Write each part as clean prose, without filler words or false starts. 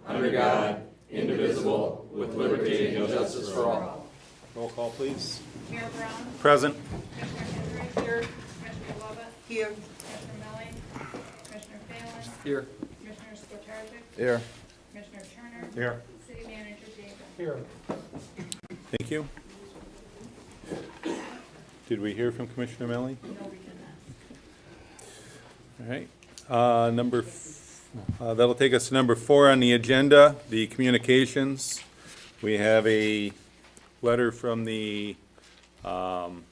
under God, indivisible, with liberty and justice for all. Roll call, please. Mayor Brown. Present. Commissioner Henry. Here. Commissioner Lovett. Here. Commissioner Melly. Commissioner Phelan. Here. Commissioner Skotarczyk. Here. Commissioner Turner. Here. City Manager Davis. Here. Thank you. Did we hear from Commissioner Melly? No, we did not. All right. That'll take us to number 4 on the agenda, the communications. We have a letter from the Blue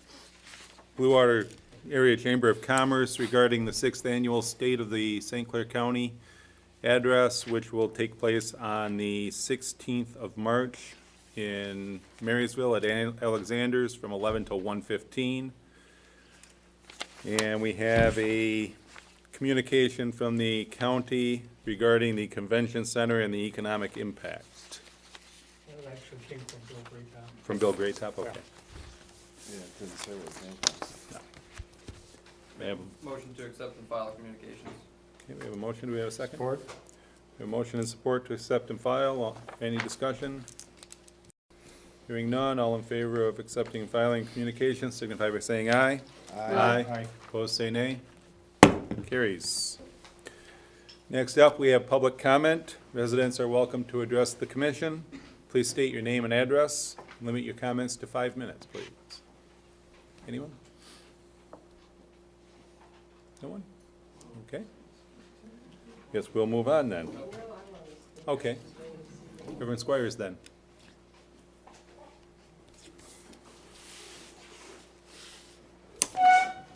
Water Area Chamber of Commerce regarding the 6th Annual State of the St. Clair County Address, which will take place on the 16th of March in Marysville at Alexander's from 11 till 1:15. And we have a communication from the county regarding the convention center and the economic impact. That actually came from Bill Graytop. From Bill Graytop, okay. Yeah, it doesn't say what it's named. We have, Motion to accept and file communications. okay, we have a motion, do we have a second? Support? We have a motion and support to accept and file. Any discussion? Hearing none, all in favor of accepting and filing communications signify by saying aye. Aye. Opposed, say nay. Carries. Next up, we have public comment. Residents are welcome to address the commission. Please state your name and address. Limit your comments to 5 minutes, please. Anyone? No one? Okay. Guess we'll move on then. Okay. Reverend Squires then.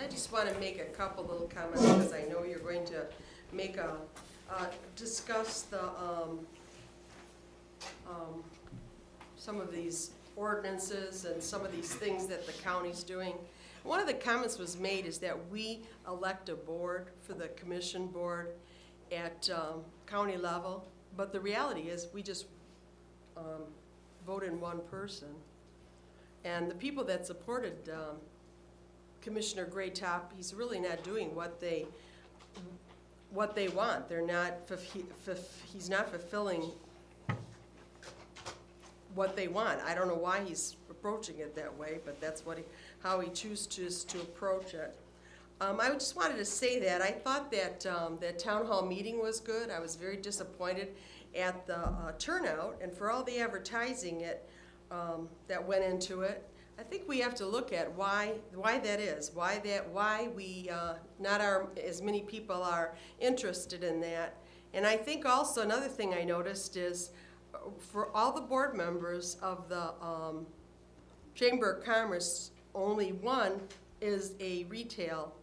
I just want to make a couple little comments because I know you're going to make discuss the, some of these ordinances and some of these things that the county's doing. One of the comments was made is that we elect a board for the commission board at county level, but the reality is we just vote in one person. And the people that supported Commissioner Graytop, he's really not doing what they want. They're not, he's not fulfilling what they want. I don't know why he's approaching it that way, but that's what how he chooses to approach it. I just wanted to say that I thought that that town hall meeting was good. I was very disappointed at the turnout and for all the advertising that went into it. I think we have to look at why that is, why we not as many people are interested in that. And I think also another thing I noticed is for all the board members of the Chamber of Commerce, only one is a retail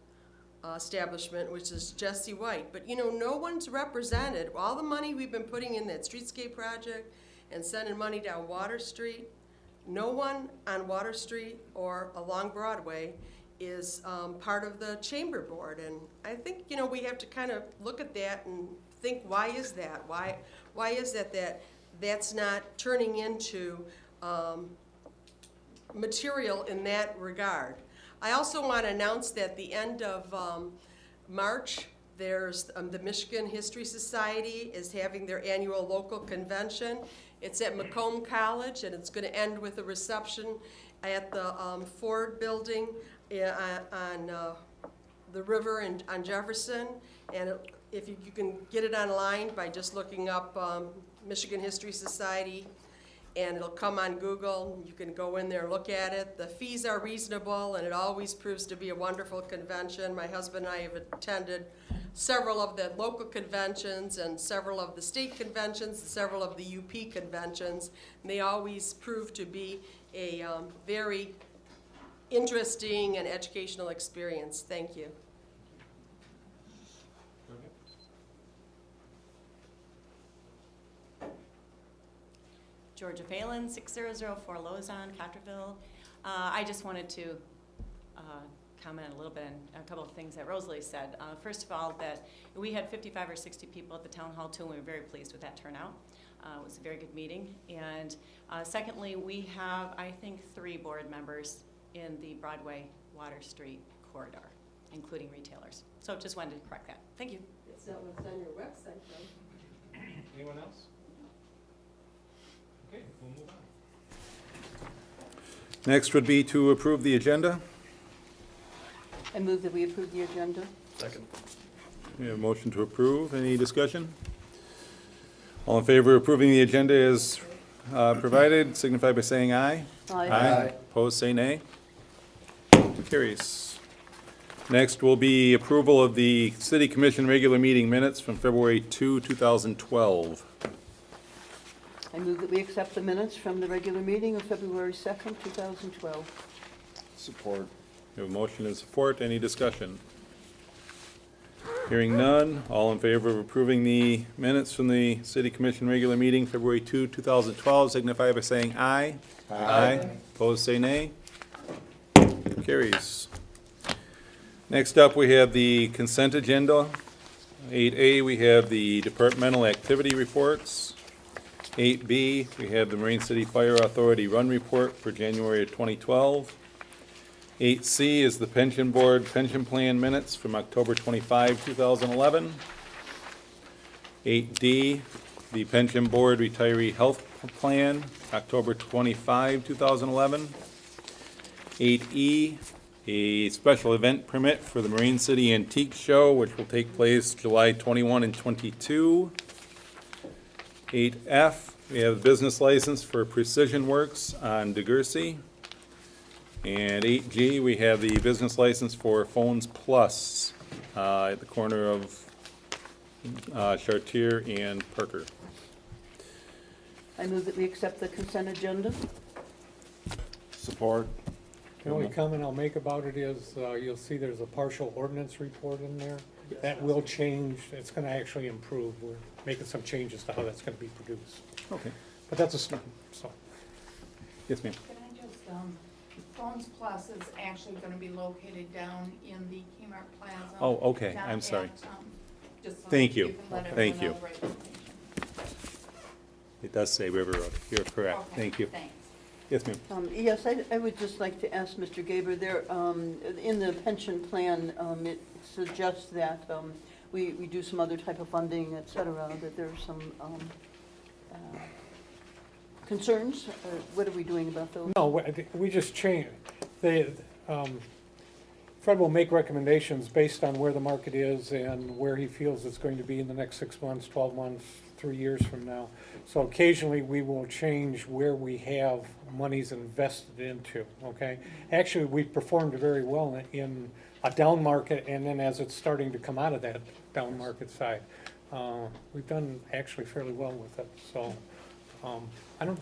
establishment, which is Jesse White. But you know, no one's represented. All the money we've been putting in that streetscape project and sending money down Water Street, no one on Water Street or along Broadway is part of the chamber board. And I think, you know, we have to kind of look at that and think, why is that? Why is that that's not turning into material in that regard? I also want to announce that at the end of March, there's the Michigan History Society is having their annual local convention. It's at Macomb College, and it's going to end with a reception at the Ford Building on the river and on Jefferson. And if you can get it online by just looking up Michigan History Society, and it'll come on Google. You can go in there and look at it. The fees are reasonable, and it always proves to be a wonderful convention. My husband and I have attended several of the local conventions and several of the state conventions and several of the UP conventions. And they always prove to be a very interesting and educational experience. Thank you. Georgia Phelan, 6004 Lozon, Cotterville. I just wanted to comment a little bit on a couple of things that Rosalie said. First of all, that we had 55 or 60 people at the town hall too, and we were very pleased with that turnout. It was a very good meeting. And secondly, we have, I think, 3 board members in the Broadway Water Street corridor, including retailers. So just wanted to correct that. Thank you. It's not what's on your website, though. Anyone else? move on. Next would be to approve the agenda. I move that we approve the agenda. Second. We have a motion to approve. Any discussion? All in favor of approving the agenda as provided, signify by saying aye. Aye. Opposed, say nay. Carries. Next will be approval of the City Commission regular meeting minutes from February 2, 2012. I move that we accept the minutes from the regular meeting of February 2nd, 2012. Support. We have a motion and support. Any discussion? Hearing none. All in favor of approving the minutes from the City Commission regular meeting, February 2, 2012, signify by saying aye. Aye. Opposed, say nay. Carries. Next up, we have the consent agenda. 8A, we have the departmental activity reports. 8B, we have the Marine City Fire Authority Run Report for January of 2012. 8C is the Pension Board Pension Plan Minutes from October 25, 2011. 8D, the Pension Board Retiree Health Plan, October 25, 2011. 8E, a special event permit for the Marine City Antique Show, which will take place July 21 and 22. 8F, we have a business license for Precision Works on DeGursey. And 8G, we have the business license for Phones Plus at the corner of Chartier and Parker. I move that we accept the consent agenda. Support. The only comment I'll make about it is, you'll see there's a partial ordinance report in there. That will change, it's gonna actually improve. We're making some changes to how that's gonna be produced. Okay. But that's a start, so. Yes, ma'am. Can I just, Phones Plus is actually gonna be located down in the Kmart Plaza. Oh, okay. down I'm sorry. at, just so Thank you. can let Thank everyone you. know the right location. It does say River Road. You're correct. Okay, Thank you. Thanks. Yes, ma'am. Yes, I would just like to ask Mr. Gaber, there, in the pension plan, it suggests that we do some other type of funding, et cetera, that there's some concerns. What are we doing about those? No, we just changed, Fred will make recommendations based on where the market is and where he feels it's going to be in the next 6 months, 12 months, 3 years from now. So occasionally, we will change where we have monies invested into, okay? Actually, we've performed very well in a down market, and then as it's starting to come out of that down market side, we've done actually fairly well with it, so. I don't,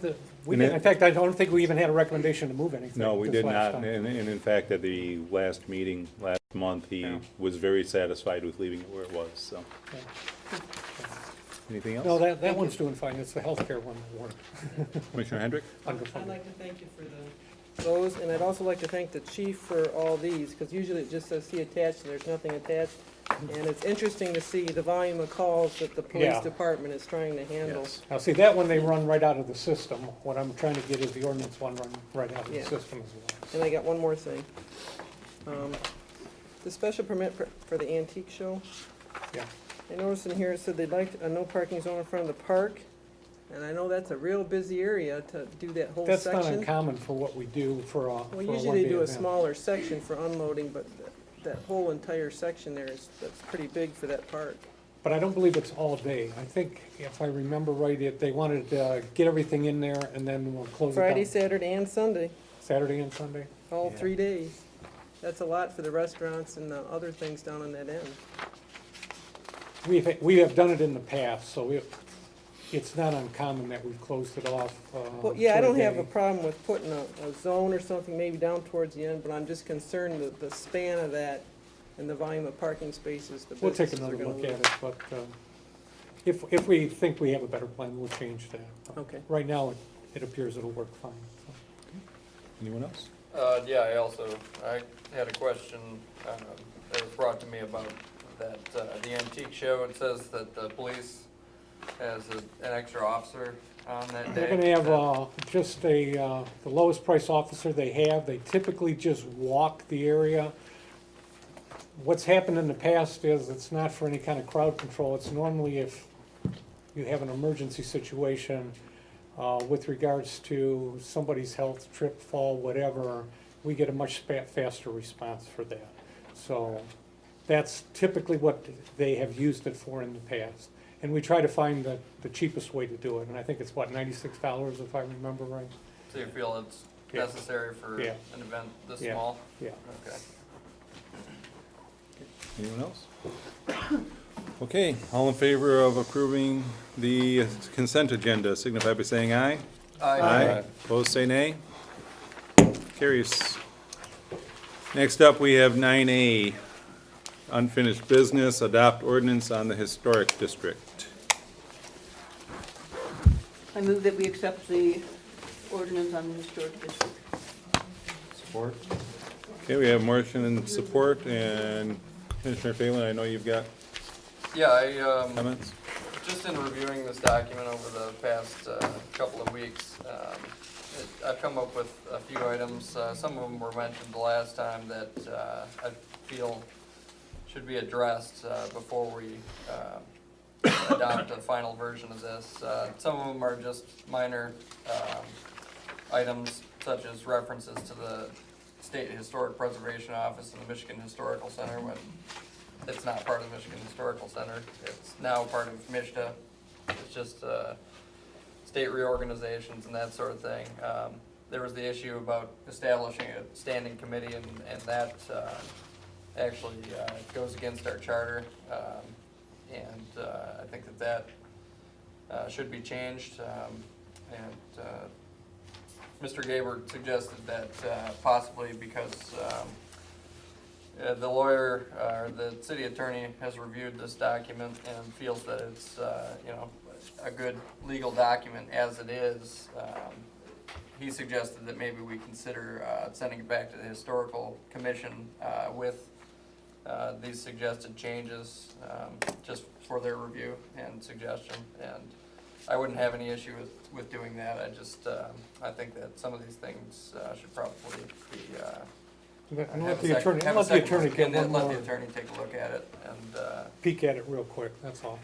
in fact, I don't think we even had a recommendation to move anything. No, we this did last not. time. And in fact, at the last meeting last month, he Yeah. was very satisfied with leaving it where it was, so. Yeah. Anything else? No, that one's doing fine, it's the healthcare one that we're Commissioner Hendrick? I'd underfunded. like to thank you for those, and I'd also like to thank the chief for all these, because usually it just says see attached, and there's nothing attached. And it's interesting to see the volume of calls that the police Yeah. department is trying to handle. Yes. Now, see, that one they run right out of the system. What I'm trying to get is the ordinance one run right out of the Yeah. system as well. And I got one more thing. The special permit for the antique show, Yeah. I noticed in here it said they'd like a no parking zone in front of the park, and I know that's a real busy area to do that whole That's not section. uncommon for what we do for a Well, for a usually one-day they do a event. smaller section for unloading, but that whole entire section there that's pretty big for that park. But I don't believe it's all day. I think, if I remember right, they wanted to get everything in there and then we'll close it down. Friday, Saturday, and Sunday, Saturday and Sunday? all Yeah. 3 days. That's a lot for the restaurants and the other things down on that end. We have done it in the past, so it's not uncommon that we've closed it off. Well, yeah, I for don't a have a day. problem with putting a zone or something maybe down towards the end, but I'm just concerned that the span of that and the volume of parking spaces the We'll take businesses are another gonna look at lose. it, but if we think we have a better plan, we'll change that. Okay. Right now, it appears it'll work fine. so. Anyone else? Yeah, I had a question, that was brought to me about that, the antique show. It says that the police has an extra officer on that day. They're gonna have just the lowest price officer they have. They typically just walk the area. What's happened in the past is it's not for any kind of crowd control. It's normally if you have an emergency situation, With regards to somebody's health, trip, fall, whatever, we get a much faster response for that. So that's typically what they have used it for in the past. And we try to find the cheapest way to do it, and I think it's what, $96 if I remember right? So you feel it's Yeah. necessary for Yeah. an event this Yeah. small? Yeah. Okay. Anyone else? Okay, all in favor of approving the consent agenda, signify by saying aye. Opposed, say nay. Carries. Next up, we have 9A, unfinished business, adopt ordinance on the historic district. I move that we accept the ordinance on the historic district. Support? Okay, we have motion and support, and Commissioner Phelan, I know you've got Yeah, I, comments? just in reviewing this document over the past couple of weeks, I've come up with a few items. Some of them were mentioned the last time that I feel should be addressed before we adopt a final version of this. Some of them are just minor items, such as references to the State Historic Preservation Office and the Michigan Historical Center when it's not part of the Michigan Historical Center. It's now part of MISTA. It's just state reorganizations and that sort of thing. There was the issue about establishing a standing committee, and that actually goes against our charter. And I think that should be changed. And Mr. Gaber suggested that possibly because the lawyer, or the city attorney has reviewed this document and feels that it's, a good legal document as it is. He suggested that maybe we consider sending it back to the historical commission with these suggested changes, just for their review and suggestion. And I wouldn't have any issue with doing that. I think that some of these things should probably be Let the attorney get let one the more attorney take a look at it, and peek at it real quick, that's all.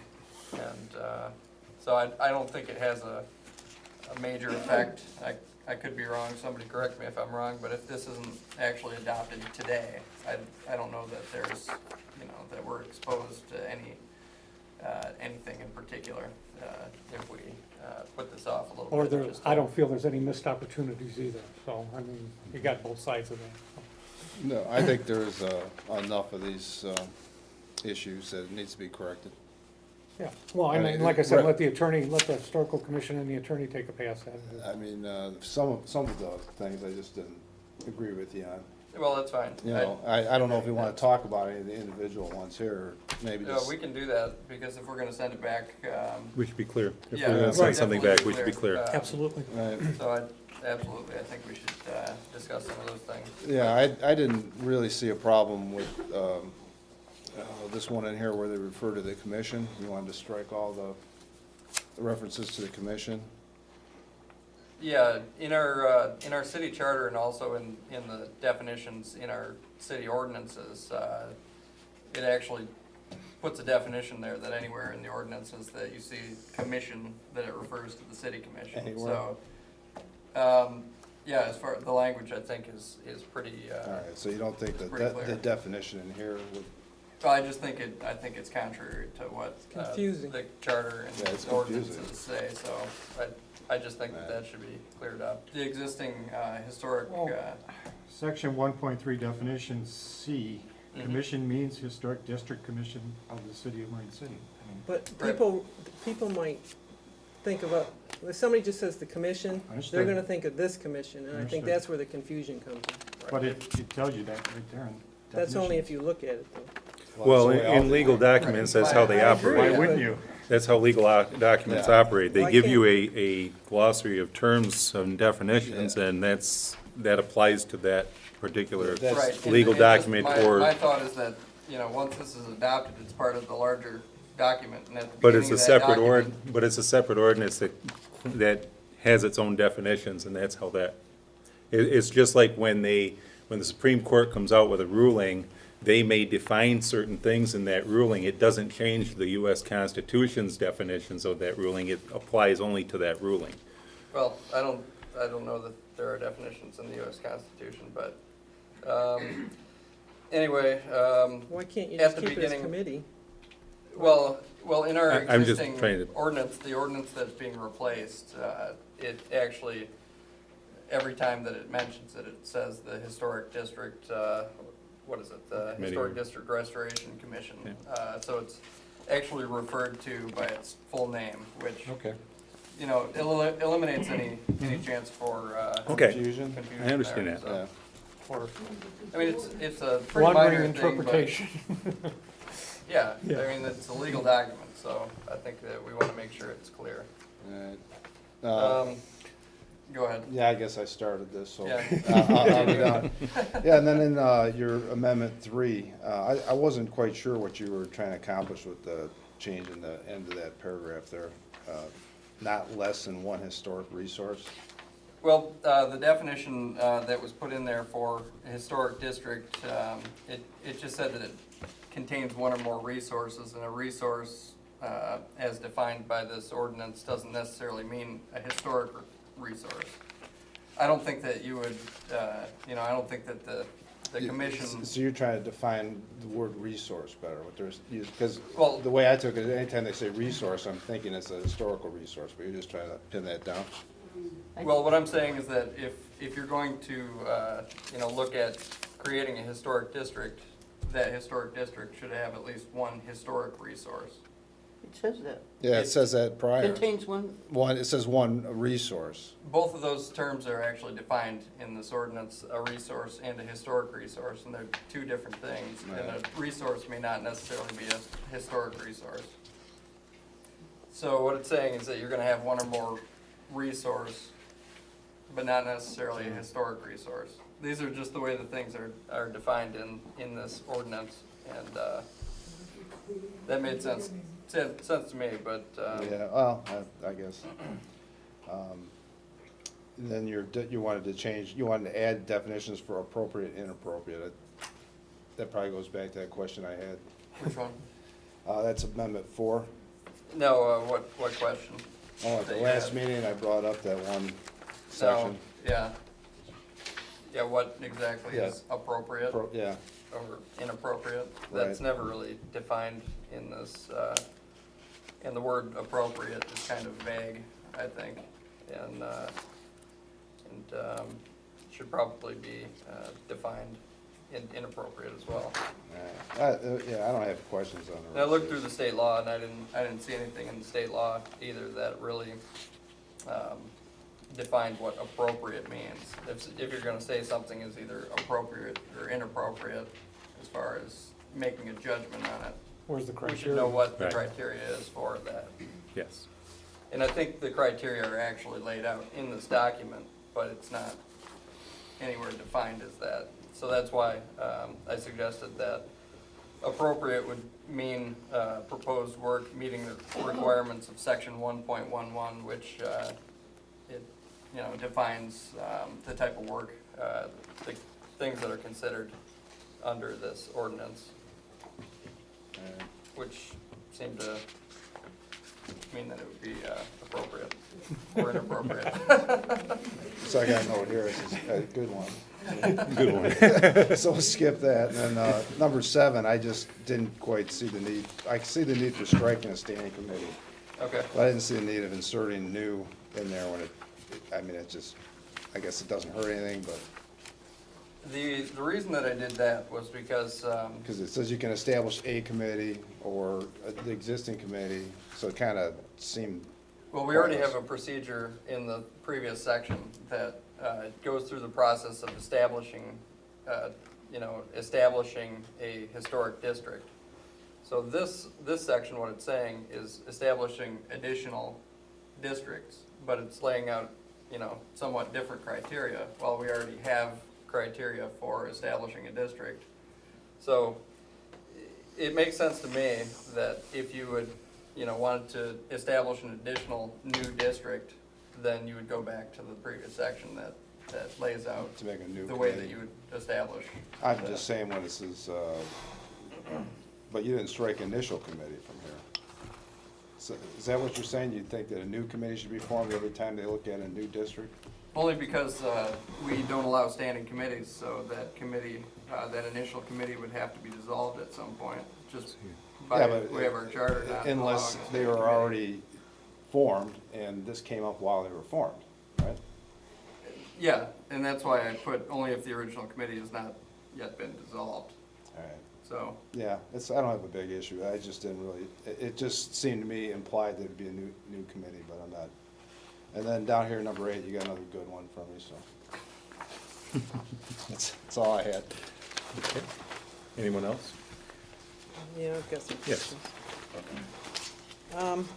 so I don't think it has a major effect. I could be wrong, somebody correct me if I'm wrong, but if this isn't actually adopted today, I don't know that there's, that we're exposed to anything in particular, if we put this off a little bit. Or there, just I don't feel there's any missed opportunities either, so, I mean, you got both sides of that. No, I think there's enough of these issues that it needs to be corrected. Yeah, well, I mean, like I said, let the historical commission and the attorney take a pass at it. I mean, some of the things I just didn't agree with you on. Well, that's fine. You know, I don't know if we want to talk about any of the individual ones here, or maybe No, just. we can do that, because if we're gonna send it back, We should be clear. If yeah, we're gonna right, send something back, we should be definitely clear. Absolutely. Right. So absolutely, I think we should discuss some of those things. Yeah, I didn't really see a problem with this one in here where they refer to the commission. You wanted to strike all the references to the commission. Yeah, in our city charter and also in the definitions in our city ordinances, it actually puts a definition there that anywhere in the ordinances that you see commission, that it refers to the city commission. Anywhere. So, yeah, as far, the language I think is pretty, All right, so you don't think that pretty clear. the definition in here would, well, I just think it's contrary to what Confusing. the charter Yeah, and it's the confusing. ordinances say, so I just think that should be cleared up. The existing historic, Section 1.3 definition C, Mhm. commission means historic district commission of the city of Marine City. I mean, But Right. people might think about, if somebody just says the commission, they're Understood. gonna think of this commission, and I think Understood. that's where the confusion comes in. But it tells you that right there in That's only if definitions. you look at it, though. Well, it's the way in out legal there. documents, that's how they I agree. operate. Why wouldn't you? That's how legal documents Yeah. operate. They Why give you can't- a glossary of terms and definitions, Yeah. and that applies to that particular That's- right. and- legal and just document my or, thought is that, once this is adopted, it's part of the larger document, and at the but it's beginning a of that separate document. but it's a separate ordinance that has its own definitions, and that's how that, it's just like when the Supreme Court comes out with a ruling, they may define certain things in that ruling. It doesn't change the US Constitution's definitions of that ruling. It applies only to that ruling. Well, I don't know that there are definitions in the US Constitution, but, anyway, Why can't you At just the keep it as beginning- committee? well, in our I'm just existing trying to- ordinance, the ordinance that's being replaced, it actually, every time that it mentions it, it says the historic district, what is it? The Committee. Historic District Restoration Commission. So it's actually referred to by its full name, which, Okay. you know, eliminates any chance for, Okay. Confusion? confusion I understand there, that. so. Yeah. I mean, it's a pretty minor Wandering thing, but, interpretation. yeah, I mean, it's a legal document, so I think that we wanna make sure it's clear. Alright. Go ahead. Yeah, I guess I started this, so. Yeah. I'll be done. Yeah, and then in your amendment 3, I wasn't quite sure what you were trying to accomplish with the change in the end of that paragraph there. Not less than one historic resource. Well, the definition that was put in there for historic district, it just said that it contains one or more resources, and a resource, as defined by this ordinance, doesn't necessarily mean a historic resource. I don't think that you would, I don't think that the commission, So you're trying to define the word resource better, what there's, because Well- the way I took it, anytime they say resource, I'm thinking it's a historical resource, but you're just trying to pin that down? well, what I'm saying is that if you're going to, look at creating a historic district, that historic district should have at least one historic resource. It says that. Yeah, it says that prior. Contains one, It says one resource. Both of those terms are actually defined in this ordinance, a resource and a historic resource, and they're two different things. And a resource may not necessarily be a historic resource. So what it's saying is that you're gonna have one or more resource, but not necessarily a historic resource. These are just the way that things are defined in this ordinance, and, that made sense to me, but, Yeah, well, I guess. Then you wanted to change, you wanted to add definitions for appropriate, inappropriate. That probably goes back to that question I had. which one? That's amendment 4. No, what question? Oh, at the That you last had. meeting, I brought up that one No, section. yeah. Yeah, what exactly is appropriate Yeah, or inappropriate? That's Right. never really defined in this, and the word appropriate is kind of vague, I think, and should probably be, defined in inappropriate as well. yeah, I don't have questions on And the. I looked through the state law, and I didn't see anything in the state law either that really, defined what appropriate means. If you're gonna say something is either appropriate or inappropriate, as far as making a judgment on it, Where's the we criteria? should know what the Right. criteria is for that. Yes. And I think the criteria are actually laid out in this document, but it's not anywhere defined as that. So that's why, I suggested that appropriate would mean, proposed work meeting the requirements of section 1.11, which, it, defines, the type of work, the things that are considered under this ordinance, which seemed to mean that it would be, appropriate or inappropriate. So I got a note here, it's a good one. Good one. So we'll skip that, and then, number 7, I just didn't quite see the need, I see the need for striking a standing committee, Okay. but I didn't see the need of inserting new in there when it just, I guess it doesn't hurt anything, but, The reason that I did that was because, because it says you can establish a committee or the existing committee, so it kind of seemed, well, we already have a procedure in the previous section that goes through the process of establishing a historic district. So this section, what it's saying is establishing additional districts, but it's laying out, somewhat different criteria, while we already have criteria for establishing a district. So it makes sense to me that if you would, wanted to establish an additional new district, then you would go back to the previous section that lays out to make a new the way that committee. you would establish. I'm just saying when it says, but you didn't strike initial committee from here. So is that what you're saying? You think that a new committee should be formed every time they look at a new district? Only because we don't allow standing committees, so that committee, that initial committee would have to be dissolved at some point, just by Yeah, but way of our charter not unless allowing a they standing were committee. already formed and this came up while they were formed, right? Yeah, and that's why I put only if the original committee has not yet been dissolved, All right. so. Yeah, I don't have a big issue. I just didn't really, it just seemed to me implied there'd be a new committee, but I'm not. And then down here, number 8, you got another good one from me, so. That's all I had. Okay. Anyone else? Yeah, I've got some Yes. questions.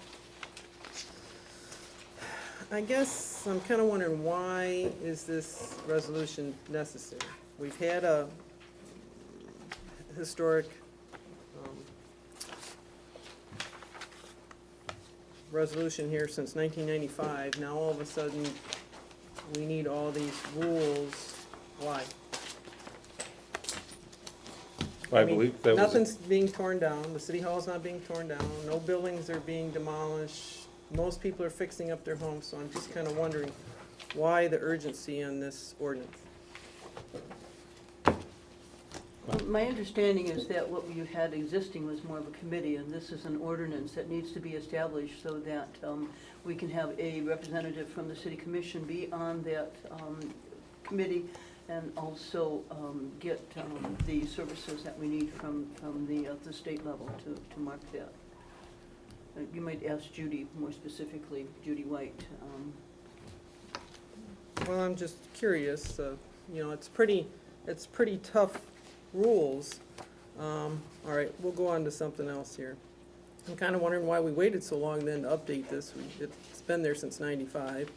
I guess I'm kind of wondering, why is this resolution necessary? We've had a historic resolution here since 1995. Now all of a sudden, we need all these rules. Why? I mean, believe that was, Nothing's being torn down, the city hall's not being torn down, no buildings are being demolished, most people are fixing up their homes, so I'm just kind of wondering why the urgency on this ordinance? My understanding is that what you had existing was more of a committee, and this is an ordinance that needs to be established so that we can have a representative from the city commission be on that committee, and also get the services that we need from the state level to mark that. You might ask Judy more specifically, Judy White. Well, I'm just curious, you know, it's pretty tough rules. All right, we'll go on to something else here. I'm kind of wondering why we waited so long then to update this. It's been there since '95.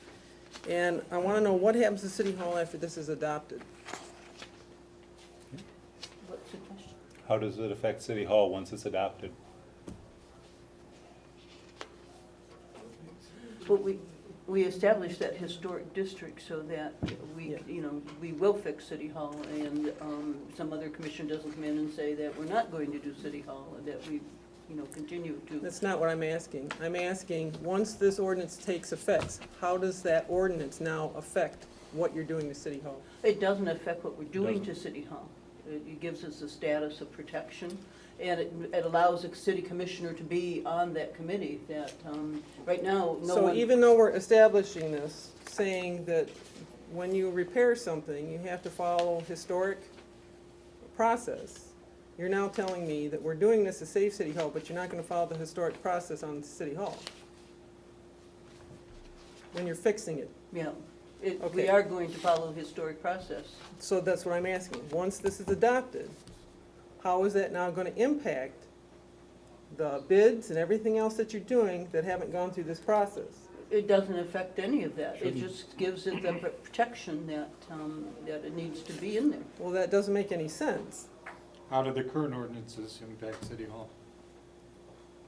And I want to know what happens to City Hall after this is adopted. What's the question? how does it affect City Hall once it's adopted? Well, we established that historic district so that we, Yeah. you know, we will fix City Hall, and some other commission doesn't come in and say that we're not going to do City Hall, and that we, you know, continue to. That's not what I'm asking. I'm asking, once this ordinance takes effect, how does that ordinance now affect what you're doing to City Hall? It doesn't affect what we're doing to Doesn't. City Hall. It gives us a status of protection, and it allows a city commissioner to be on that committee that, right now, no So one. even though we're establishing this, saying that when you repair something, you have to follow historic process, you're now telling me that we're doing this to save City Hall, but you're not gonna follow the historic process on City Hall when you're fixing it. Yeah, we Okay. are going to follow the historic process. So that's what I'm asking. Once this is adopted, how is that now gonna impact the bids and everything else that you're doing that haven't gone through this process? It doesn't affect any of that. It Shouldn't. just gives it the protection that, that it needs to be in there. Well, that doesn't make any sense. How do the current ordinances impact City Hall?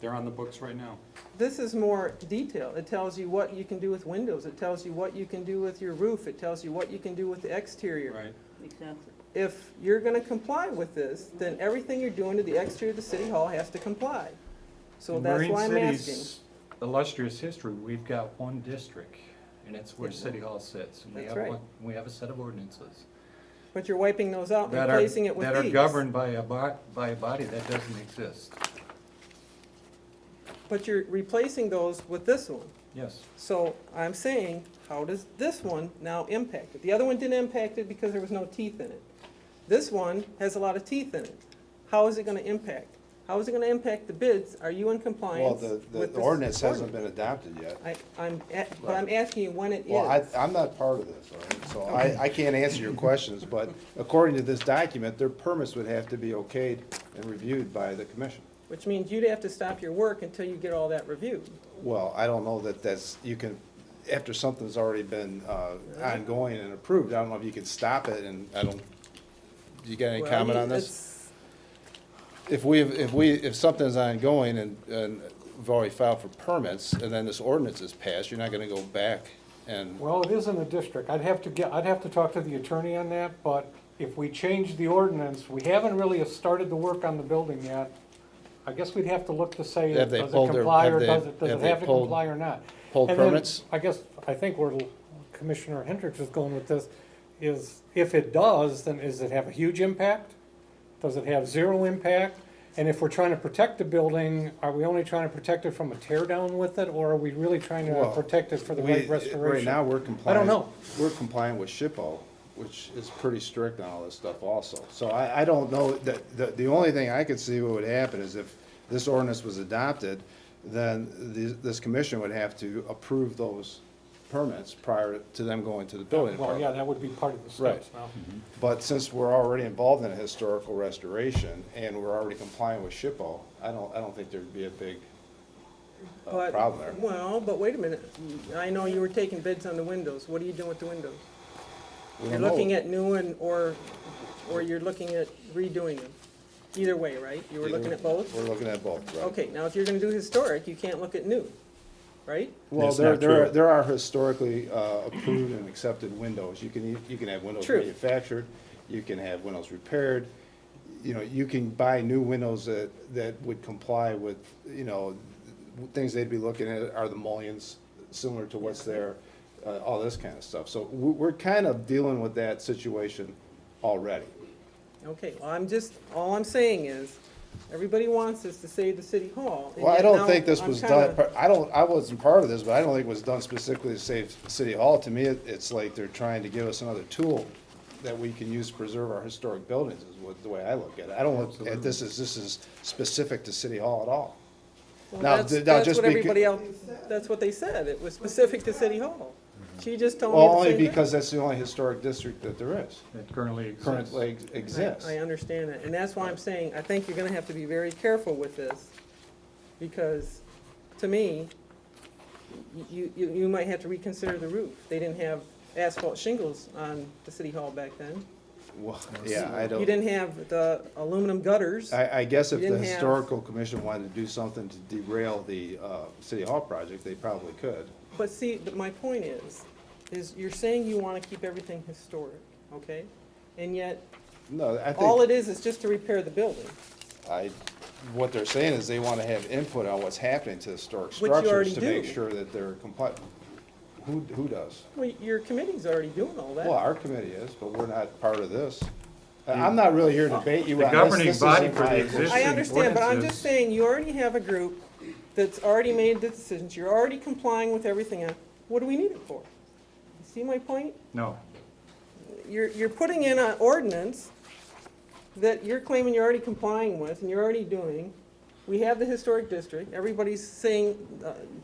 They're on the books right now. This is more detailed. It tells you what you can do with windows. It tells you what you can do with your roof. It tells you what you can do with the exterior. Right. Exactly. If you're gonna comply with this, then everything you're doing to the exterior of the City Hall has to comply. So In that's Marine why I'm asking. City's illustrious history, we've got one district, and it's where Yeah. City Hall sits. And we That's have right. one- We have a set of ordinances But you're wiping those out and that replacing it with that these. are governed by a body that doesn't exist. But you're replacing those with this one. Yes. So I'm saying, how does this one now impact it? The other one didn't impact it because there was no teeth in it. This one has a lot of teeth in it. How is it gonna impact? How is it gonna impact the bids? Are you in Well, compliance the with this ordinance hasn't been adopted yet. But I'm asking you when it is. Well, I'm not part of this, all right? So I can't answer your questions, but according to this document, their permits would have to be okayed and reviewed by the commission. Which means you'd have to stop your work until you get all that reviewed. Well, I don't know that you can, after something's already been ongoing and approved, I don't know if you can stop it, and you got any Well, comment on this? it's- If something's ongoing and we've already filed for permits, and then this ordinance is passed, you're not gonna go back and, Well, it is in the district. I'd have to talk to the attorney on that, but if we change the ordinance, we haven't really started the work on the building yet. I guess we'd have to look to say, Have they does it pulled their- comply or have they- does it have they have to pulled- comply or not? pulled And then, permits? I think where Commissioner Hendricks is going with this is, if it does, then does it have a huge impact? Does it have zero impact? And if we're trying to protect the building, are we only trying to protect it from a tear down with it, or are we really trying to Well, protect it for the right restoration? Right now, we're I compliant. don't know. We're compliant with SHPO, which is pretty strict on all this stuff also. So I don't know, the only thing I could see what would happen is if this ordinance was adopted, then this commission would have to approve those permits prior to them going to the building Well, yeah, department. that would be part of the Right. steps now. But since we're already involved in a historical restoration and we're already compliant with SHPO, I don't think there'd be a big But- problem there. Well, but wait a minute. I know you were taking bids on the windows. What are you doing with the windows? We You're don't know. looking at new or you're looking at redoing them? Either way, right? You were looking at both? We're looking at both, right? Okay, now if you're gonna do historic, you can't look at new, right? Well, That's not true. there are historically approved and accepted windows. You can have windows True. manufactured, you can have windows repaired. You know, you can buy new windows that would comply with, you know, things they'd be looking at are the mullions, similar to what's there, all this kind of stuff. So we're kind of dealing with that situation already. Okay, well, all I'm saying is, everybody wants us to save the city hall. and Well, I yet don't now think this I'm was kinda- done, I wasn't part of this, but I don't think it was done specifically to save City Hall. To me, it's like they're trying to give us another tool that we can use to preserve our historic buildings, is the way I look at it. I don't look at this is specific to City Hall at all. Well, Now, that's now, just what beca- everybody else, that's what they said. It was specific to city hall. She just told me Well, the only same thing. because that's the only historic district that there is, That currently exists. currently exists. I understand that, and that's why I'm saying, I think you're gonna have to be very careful with this, because, to me, you might have to reconsider the roof. They didn't have asphalt shingles on the city hall back then. Well, yeah, I You don't, didn't have the aluminum gutters. I guess if You the didn't have- historical commission wanted to do something to derail the, City Hall project, they probably could. But see, my point is you're saying you wanna keep everything historic, okay? And yet, No, I all think, it is just to repair the building. what they're saying is they wanna have input on what's happening to historic Which you already structures to make do. sure that they're compliant. Who does? Well, your committee's already doing all that. Well, our committee is, but we're not part of this. I'm not really here to debate you The on this. governing This body isn't for the my- existing I understand, but I'm ordinances- just saying, you already have a group that's already made the decisions, you're already complying with everything else. What do we need it for? You see my point? No. You're putting in an ordinance that you're claiming you're already complying with and you're already doing. We have the historic district, everybody's saying,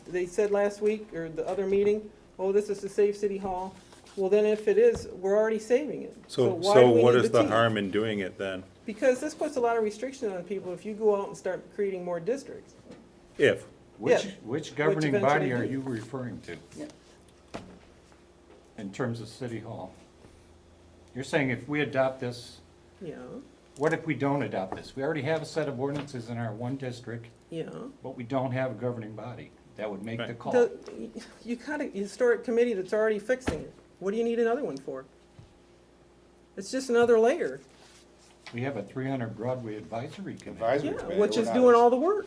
they said last week, or the other meeting, oh, this is to save City Hall. Well, then if it is, we're already saving it. So why do we what need is the teeth? harm in doing it then? Because this puts a lot of restriction on people if you go out and start creating more districts. If, Which, Yeah. which governing eventually body are do. you referring to? Yeah. In terms of City Hall? You're saying if we adopt this, Yeah, what if we don't adopt this? We already have a set of ordinances in our one district, yeah. but we don't have a governing body that would make the Right. call. You got a historic committee that's already fixing it. What do you need another one for? It's just another layer. We have a 300 Broadway advisory committee. Advisory Yeah, committee, which we're is not- doing all the work.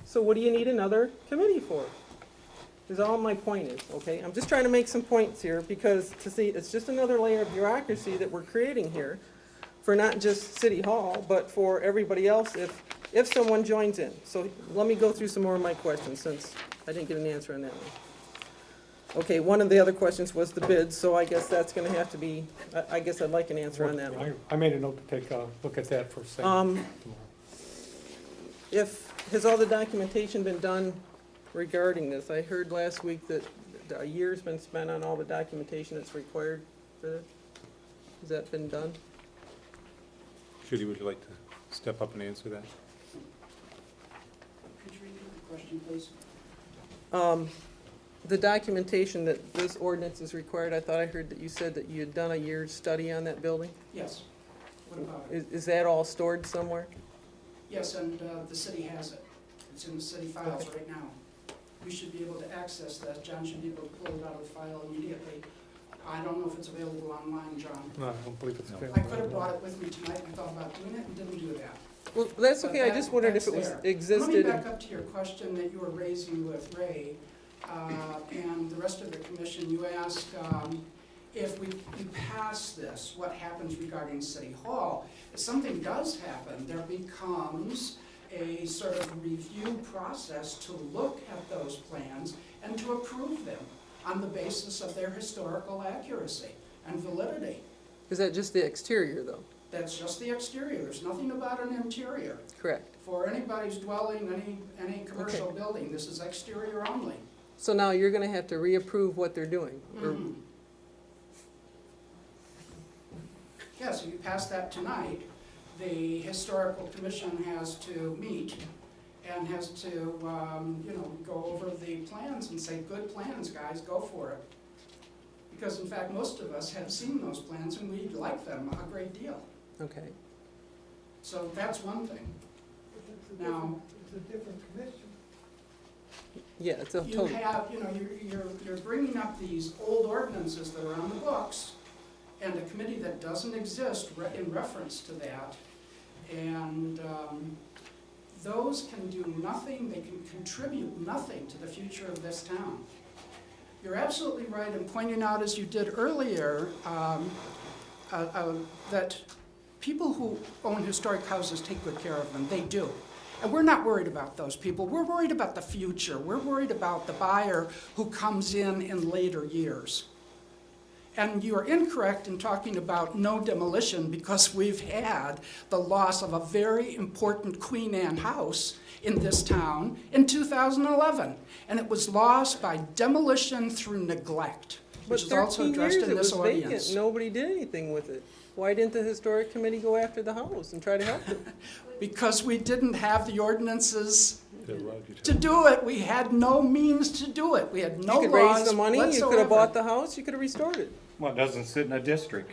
So what do you need another committee for? Is all my point is, okay? I'm just trying to make some points here because to see, it's just another layer of bureaucracy that we're creating here for not just City Hall, but for everybody else if someone joins in. So let me go through some more of my questions since I didn't get an answer on that one. Okay, one of the other questions was the bids, so I guess that's gonna have to be, I guess I'd like an answer on that one. I made a note to take a look at that for a second tomorrow. Has all the documentation been done regarding this? I heard last week that a year's been spent on all the documentation that's required for this. Has that been done? Judy, would you like to step up and answer that? Could you repeat the question, please? The documentation that this ordinance is required, I thought I heard that you said that you had done a year's study on that building? Yes. What about it? Is that all stored somewhere? Yes, and the city has it. It's in the city files right now. We should be able to access that. John should be able to pull it out of the file immediately. I don't know if it's available online, John. No, I don't believe it's No. available. I could have brought it with me tonight, and I thought about doing it and didn't do that. Well, that's But okay, I just wondered if it was that's there. Let me existed. back up to your question that you were raising with Ray, and the rest of the commission. You asked, if we pass this, what happens regarding City Hall? If something does happen, there becomes a sort of review process to look at those plans and to approve them on the basis of their historical accuracy and validity. Is that just the exterior, though? That's just the exterior. There's nothing about an interior. Correct. For anybody's dwelling, any commercial Okay. building, this is exterior only. So now you're gonna have to reapprove what they're doing, or, Mhm. Yeah, so you pass that tonight, the historical commission has to meet and has to, go over the plans and say, good plans, guys, go for it. Because in fact, most of us have seen those plans and we like them a great deal. okay. So that's one thing. Now, Yeah, it's a you total, have, you're bringing up these old ordinances that are on the books, and a committee that doesn't exist in reference to that. And those can do nothing, they can contribute nothing to the future of this town. You're absolutely right in pointing out, as you did earlier, that people who own historic houses take good care of them. They do. And we're not worried about those people. We're worried about the future. We're worried about the buyer who comes in later years. And you are incorrect in talking about no demolition, because we've had the loss of a very important Queen Anne house in this town in 2011. And it was lost by demolition through neglect, but which is also 13 addressed years in it this was vacant, ordinance. nobody did anything with it. Why didn't the historic committee go after the house and try to help them? Because we didn't have the ordinances to do it. We had no means to do it. We had no You could raise laws the money, you could whatsoever. have bought the house, you could have restored it. Well, it doesn't sit in a district.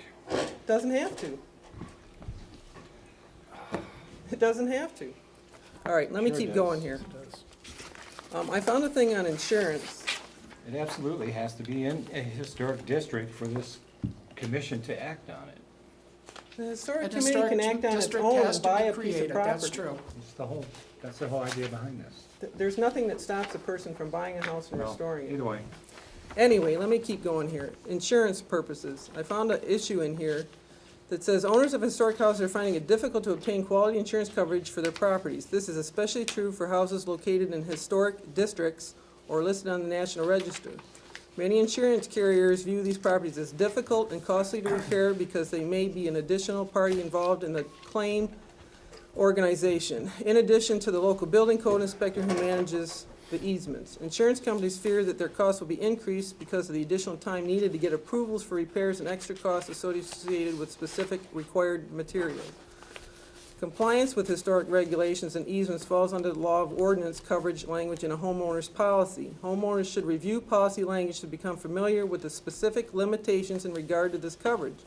Doesn't have to. It doesn't have to. All right, let me Sure it keep does. going here. I found a thing on insurance. It absolutely has to be in a historic district for this commission to act on it. The historic An committee can historic act on its district own has and to buy be a piece of created, that's property. true. That's the whole idea behind this. There's nothing that stops a person from buying a house and Well, restoring it. either way. Anyway, let me keep going here. Insurance purposes. I found an issue in here that says owners of historic houses are finding it difficult to obtain quality insurance coverage for their properties. This is especially true for houses located in historic districts or listed on the National Register. Many insurance carriers view these properties as difficult and costly to repair because they may be an additional party involved in the claim organization, in addition to the local building code inspector who manages the easements. Insurance companies fear that their costs will be increased because of the additional time needed to get approvals for repairs and extra costs associated with specific required materials. Compliance with historic regulations and easements falls under the law of ordinance coverage language in a homeowner's policy. Homeowners should review policy language to become familiar with the specific limitations in regard to this coverage.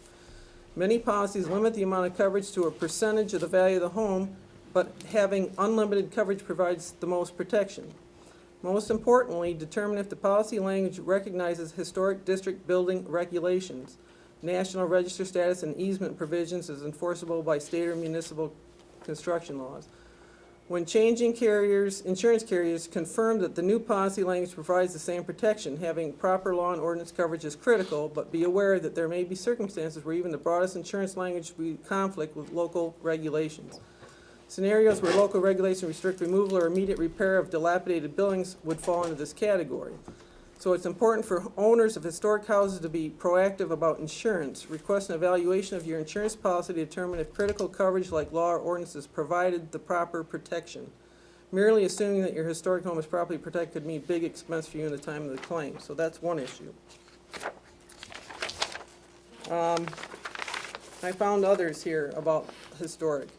Many policies limit the amount of coverage to a percentage of the value of the home, but having unlimited coverage provides the most protection. Most importantly, determine if the policy language recognizes historic district building regulations. National Register status and easement provisions is enforceable by state or municipal construction laws. When changing carriers, insurance carriers confirm that the new policy language provides the same protection. Having proper law and ordinance coverage is critical, but be aware that there may be circumstances where even the broadest insurance language will be in conflict with local regulations. Scenarios where local regulations restrict removal or immediate repair of dilapidated buildings would fall into this category. So it's important for owners of historic houses to be proactive about insurance. Request an evaluation of your insurance policy to determine if critical coverage like law or ordinances provided the proper protection. Merely assuming that your historic home is properly protected could mean big expense for you in the time of the claim. So that's one issue. I found others here about historic.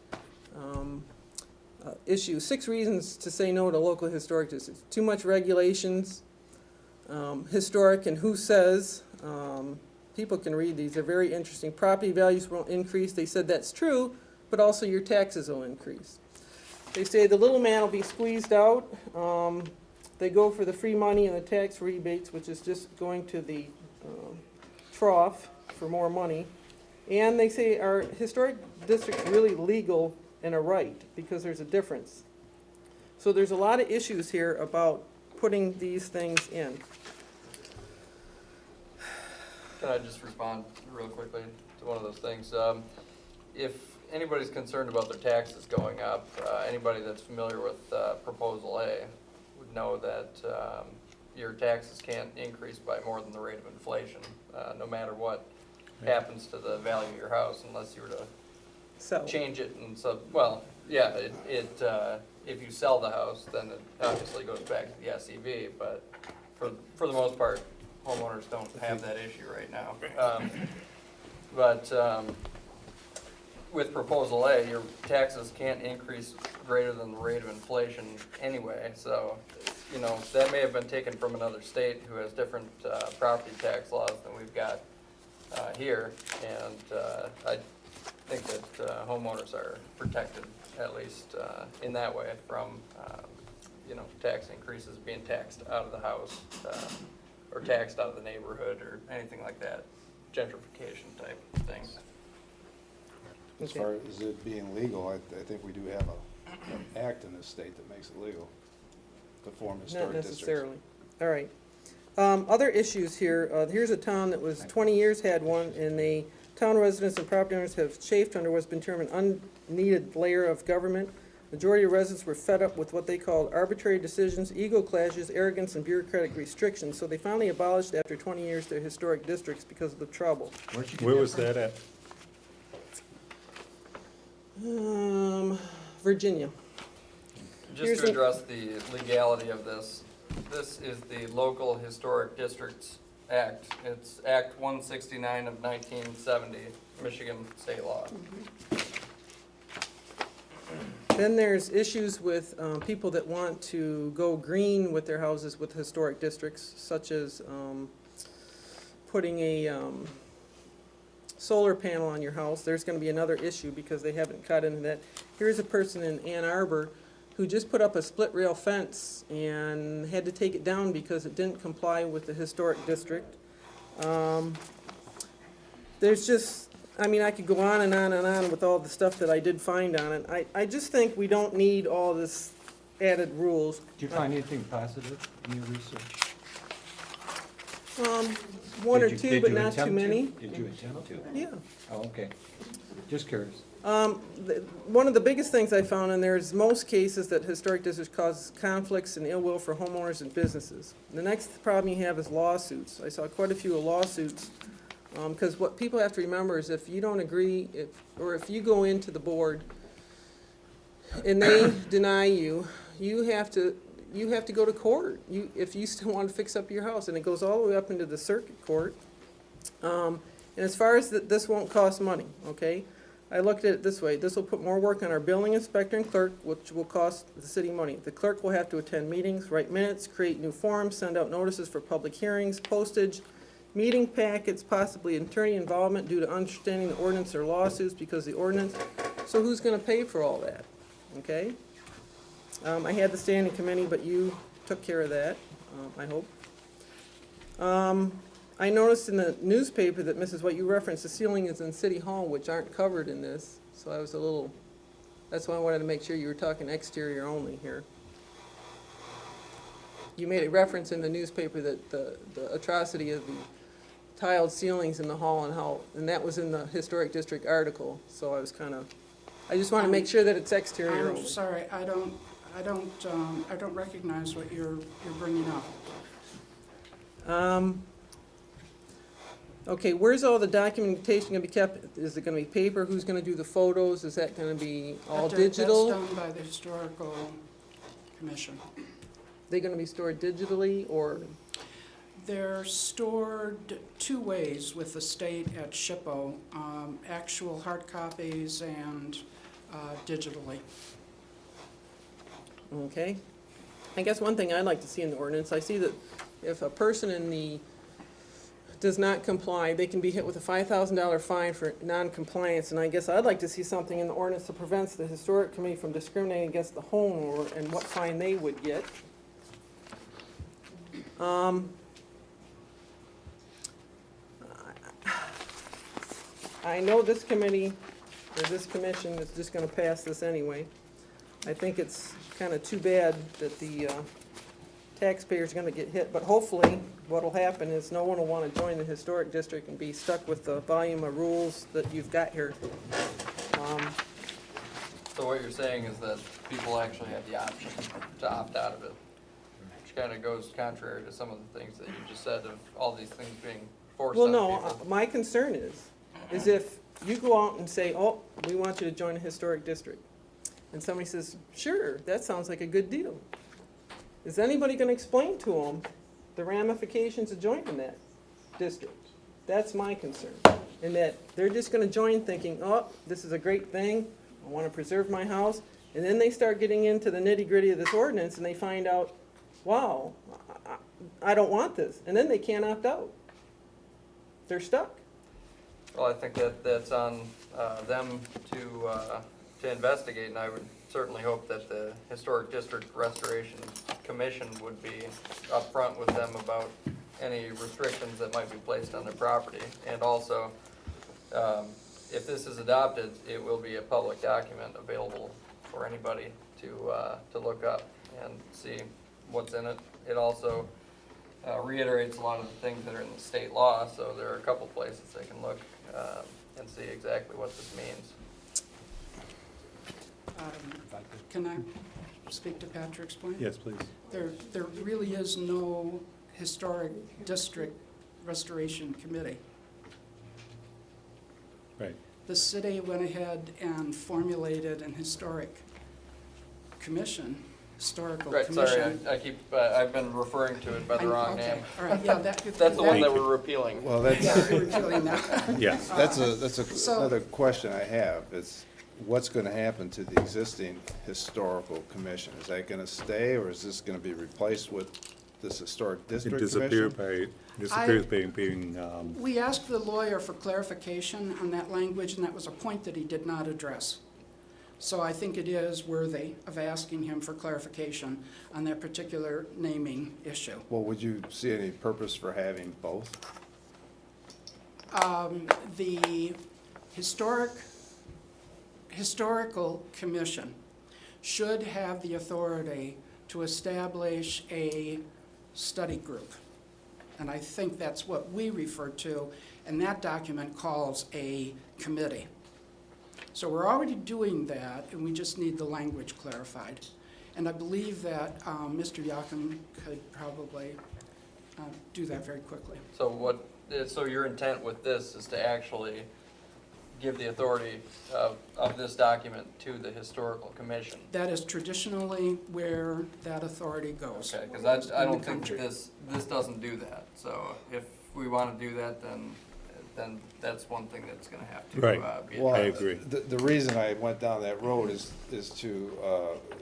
Issue 6 reasons to say no to local historic districts. Too much regulations, historic and who says. People can read these, they're very interesting. Property values won't increase. They said that's true, but also your taxes will increase. They say the little man will be squeezed out. They go for the free money and the tax rebates, which is just going to the trough for more money. And they say, are historic districts really legal and a right, because there's a difference. So there's a lot of issues here about putting these things in. Can I just respond real quickly to one of those things? If anybody's concerned about their taxes going up, anybody that's familiar with Proposal A would know that your taxes can't increase by more than the rate of inflation, no matter what happens to the value of your house, unless you were to So, change it and well, yeah, if you sell the house, then it obviously goes back to the SEV, but for the most part, homeowners don't have that issue right now. With Proposal A, your taxes can't increase greater than the rate of inflation anyway, so, you know, that may have been taken from another state who has different property tax laws than we've got here, and I think that homeowners are protected, at least in that way, from, you know, tax increases being taxed out of the house, or taxed out of the neighborhood, or anything like that, gentrification type things. As Okay. far as it being legal, I think we do have an act in this state that makes it legal to form not historic districts. necessarily. All right. Other issues here, here's a town that was 20 years had one, and the town residents and property owners have chafed under what's been termed an unneeded layer of government. Majority of residents were fed up with what they called arbitrary decisions, ego clashes, arrogance, and bureaucratic restrictions, so they finally abolished after 20 years their historic districts because of the trouble. Where was that at? Virginia. Just Here's to an- address the legality of this, this is the Local Historic Districts Act. It's Act 169 of 1970, Michigan state law. Then there's issues with people that want to go green with their houses with historic districts, such as putting a solar panel on your house. There's gonna be another issue because they haven't cut into that. Here's a person in Ann Arbor who just put up a split rail fence and had to take it down because it didn't comply with the historic district. There's just, I mean, I could go on and on and on with all the stuff that I did find on it. I just think we don't need all this added rules. Did you find anything positive in your research? One or Did two, you but not too attempt to? many. Did you attempt to? Yeah. Oh, okay. Just curious. One of the biggest things I found in there is most cases that historic districts cause conflicts and ill will for homeowners and businesses. The next problem you have is lawsuits. I saw quite a few lawsuits, because what people have to remember is if you don't agree, if you go into the board and they deny you, you have to go to court. If you still want to fix up your house, and it goes all the way up into the circuit court. And as far as this won't cost money, okay? I looked at it this way, this will put more work on our building inspector and clerk, which will cost the city money. The clerk will have to attend meetings, write minutes, create new forms, send out notices for public hearings, postage, meeting packets, possibly attorney involvement due to understanding the ordinance or lawsuits because the ordinance. So who's gonna pay for all that, okay? I had the standing committee, but you took care of that, I hope. I noticed in the newspaper that, Mrs. White, you referenced the ceilings in City Hall, which aren't covered in this, so I was a little, that's why I wanted to make sure you were talking exterior only here. You made a reference in the newspaper that the atrocity of the tiled ceilings in the hall and that was in the Historic District article, so I was I just want to make sure that it's exterior I'm only. sorry, I don't recognize what you're bringing up. Okay, where's all the documentation gonna be kept? Is it gonna be paper? Who's gonna do the photos? Is that gonna be all digital? That's done by the Historical Commission. They gonna be stored digitally or, They're stored two ways with the state at SHPO, actual hard copies and digitally. okay? I guess one thing I'd like to see in the ordinance, I see that if a person does not comply, they can be hit with a $5,000 fine for non-compliance, and I guess I'd like to see something in the ordinance that prevents the historic committee from discriminating against the homeowner and what fine they would get. I know this committee or this commission is just gonna pass this anyway. I think it's kinda too bad that the taxpayer's gonna get hit, but hopefully what'll happen is no one will wanna join the historic district and be stuck with the volume of rules that you've got here. So what you're saying is that people actually have the option to opt out of it, which kind of goes contrary to some of the things that you just said of all these things being forced Well, on no, people. my concern is if you go out and say, oh, we want you to join a historic district, and somebody says, sure, that sounds like a good deal. Is anybody gonna explain to them the ramifications of joining that district? That's my concern, in that they're just gonna join thinking, oh, this is a great thing, I wanna preserve my house, and then they start getting into the nitty-gritty of this ordinance, and they find out, wow, I don't want this, and then they can't opt out. They're stuck. Well, I think that that's on them to investigate, and I would certainly hope that the Historic District Restoration Commission would be upfront with them about any restrictions that might be placed on their property. And also, if this is adopted, it will be a public document available for anybody to look up and see what's in it. It also reiterates a lot of the things that are in the state law, so there are a couple places they can look and see exactly what this means. Can I speak to Patrick's point? Yes, please. There really is no historic district restoration committee. Right. The city went ahead and formulated an historic commission, historical Right, commission. sorry, I keep, I've been referring to it by the wrong Okay, name. all right, yeah, That's the one that we're repealing. Well, that's, Yeah, we're doing that. Yes. So- another question I have, is what's gonna happen to the existing historical commission? Is that gonna stay, or is this gonna be replaced with this historic It district disappeared commission? disappears being, We asked the lawyer for clarification on that language, and that was a point that he did not address. So I think it is worthy of asking him for clarification on that particular naming issue. Well, would you see any purpose for having both? The historical commission should have the authority to establish a study group. And I think that's what we refer to, and that document calls a committee. So we're already doing that, and we just need the language clarified. And I believe that Mr. Yakum could probably do that very quickly. So your intent with this is to actually give the authority of this document to the Historical Commission? That is traditionally where that authority goes. Okay, because I in the don't think country. this doesn't do that. So if we want to do that, then that's one thing that's gonna have to Right. be Well, I addressed. agree. The reason I went down that road is to,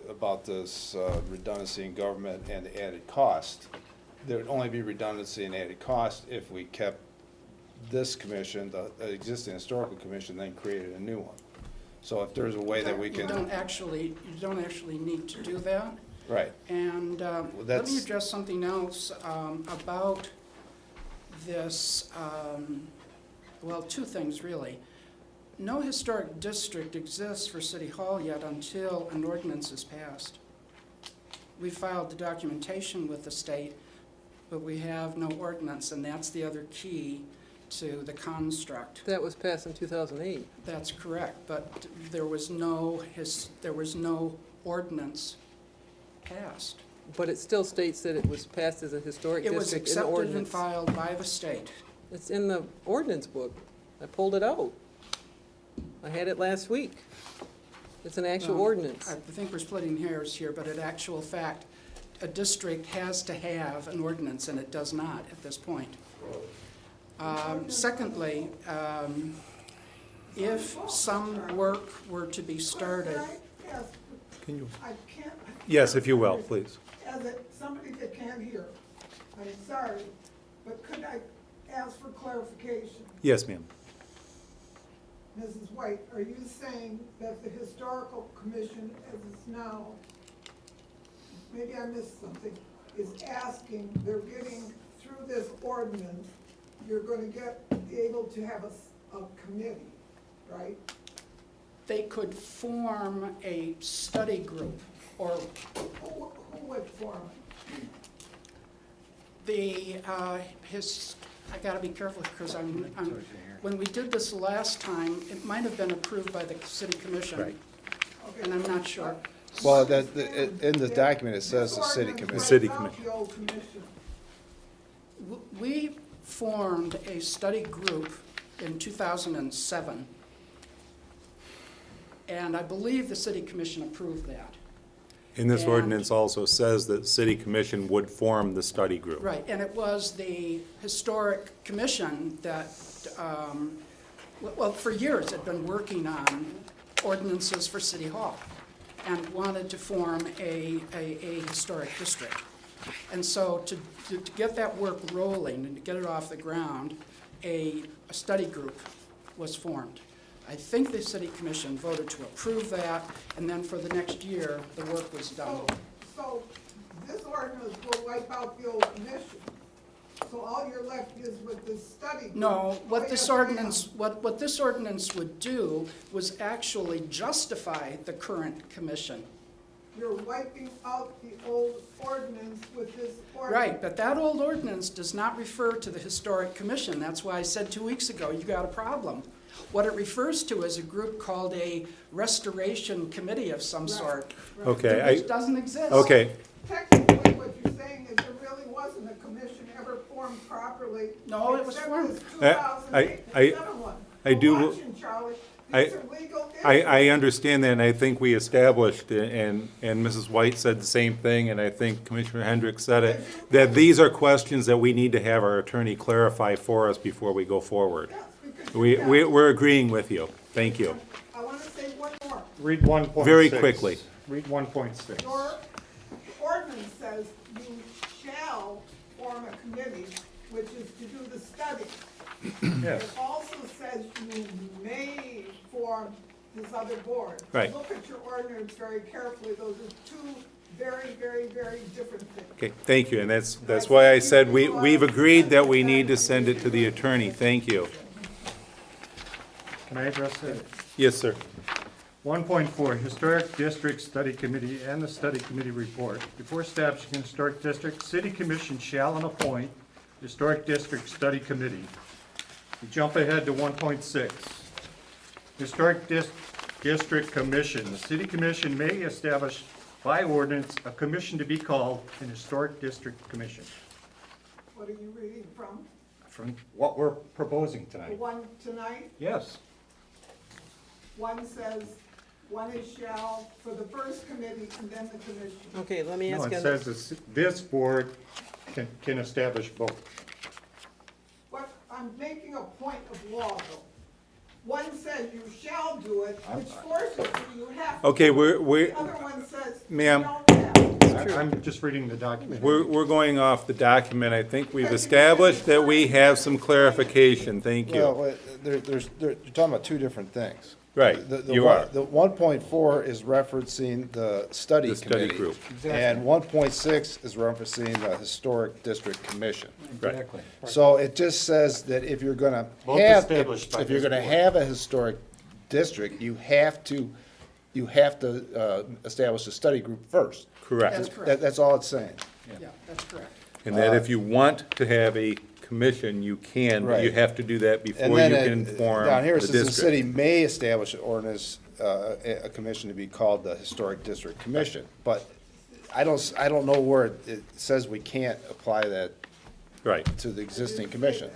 about this redundancy in government and the added cost. There would only be redundancy and added cost if we kept this commission, the existing historical commission, then created a new one. So if there's a way that we You can, don't actually need to do that. right, And let me that's- address something else about this, well, two things really. No historic district exists for City Hall yet until an ordinance is passed. We filed the documentation with the state, but we have no ordinance, and that's the other key to the construct. That was passed in 2008. That's correct, but there was no ordinance passed. But it still states that it was passed as a historic It was district in the accepted and ordinance. filed by the state. It's in the ordinance book. I pulled it out. I had it last week. It's an actual ordinance. I think we're splitting hairs here, but in actual fact, a district has to have an ordinance, and it does not at this point. Secondly, if some work were to be started, Can you, I can't, yes, if you will, please. as somebody that can't hear, I'm sorry, but could I ask for clarification? Yes, ma'am. Mrs. White, are you saying that the historical commission as it's now, maybe I missed something, is asking, they're getting through this ordinance, you're gonna be able to have a committee, right? they could form a study group, or Who would form it? I gotta be careful, because when we did this last time, it might have been approved by the city commission. Right. And I'm not sure. Well, in the document, it says the city This commission. ordinance City wipes out commission. the old commission. We formed a study group in 2007, and I believe the city commission approved that. And this And- ordinance also says that city commission would form the study group. Right, and it was the historic commission that, well, for years had been working on ordinances for City Hall and wanted to form a historic district. And so to get that work rolling and to get it off the ground, a study group was formed. I think the city commission voted to approve that, and then for the next year, the work was done. So this ordinance will wipe out the old commission. So all you're left is with this study group. No, Oh, what yes, this I am. ordinance, what this ordinance would do was actually justify the current commission. You're wiping out the old ordinance with this ordinance. Right, but that old ordinance does not refer to the historic commission. That's why I said 2 weeks ago, you got a problem. What it refers to is a group called a restoration committee of some sort. Okay, Which doesn't exist. okay, Technically, what you're saying is there really wasn't a commission ever formed properly. No, it was formed. Except this 2008 I- and 7 one. I do- We're watching, Charlie. I- These are legal issues. I understand that, and I think we established, and Mrs. White said the same thing, and I think Commissioner Hendricks said it, that these are questions that we need to have our attorney clarify for us before we go forward. Yes, because We're agreeing with you. Thank you. I want to say one more. Read 1.6. Very quickly. Read 1.6. Your ordinance says you shall form a committee, which is to do the study. Yes. It also says you may form this other board. Right. Look at your ordinance very carefully. Those are two very, very, very different things. Okay, thank you, and that's why I said we've agreed that we need to send it to the attorney. Thank you. Can I address that? Yes, sir. 1.4, Historic District Study Committee and the Study Committee report. Before establishing a historic district, City Commission shall appoint Historic District Study Committee. We jump ahead to 1.6. Historic District Commission. The City Commission may establish by ordinance a commission to be called an Historic District Commission. What are you reading from? From what we're proposing The tonight. one tonight, Yes. one says, one is shall for the first committee and then the commission. Okay, let me No, ask it you. says this board can establish both. What, I'm making a point of law though. One says you shall do it, which forces you have to. Okay, The other one says you Ma'am. don't have to. I'm just reading the document. We're going off the document. I think we've established that we have some clarification. Thank Well, you. wait, you're talking about two different things. Right, The you one- are. The 1.4 is referencing the study The study committee. group. And 1.6 is referencing the Historic District Commission. Right. So it just says that if you're gonna Both have, established by if you're this gonna board. have a historic district, you have to establish a study group first. Correct. That's correct. That's all it's saying. Yeah, that's correct. And that if you want to have a commission, you can, but you Right. have to do that And before you then can form down here, the it says the district. city may establish an ordinance, a commission to be called the Historic District Commission. But I don't know where it says we can't apply that Right. to the existing commission.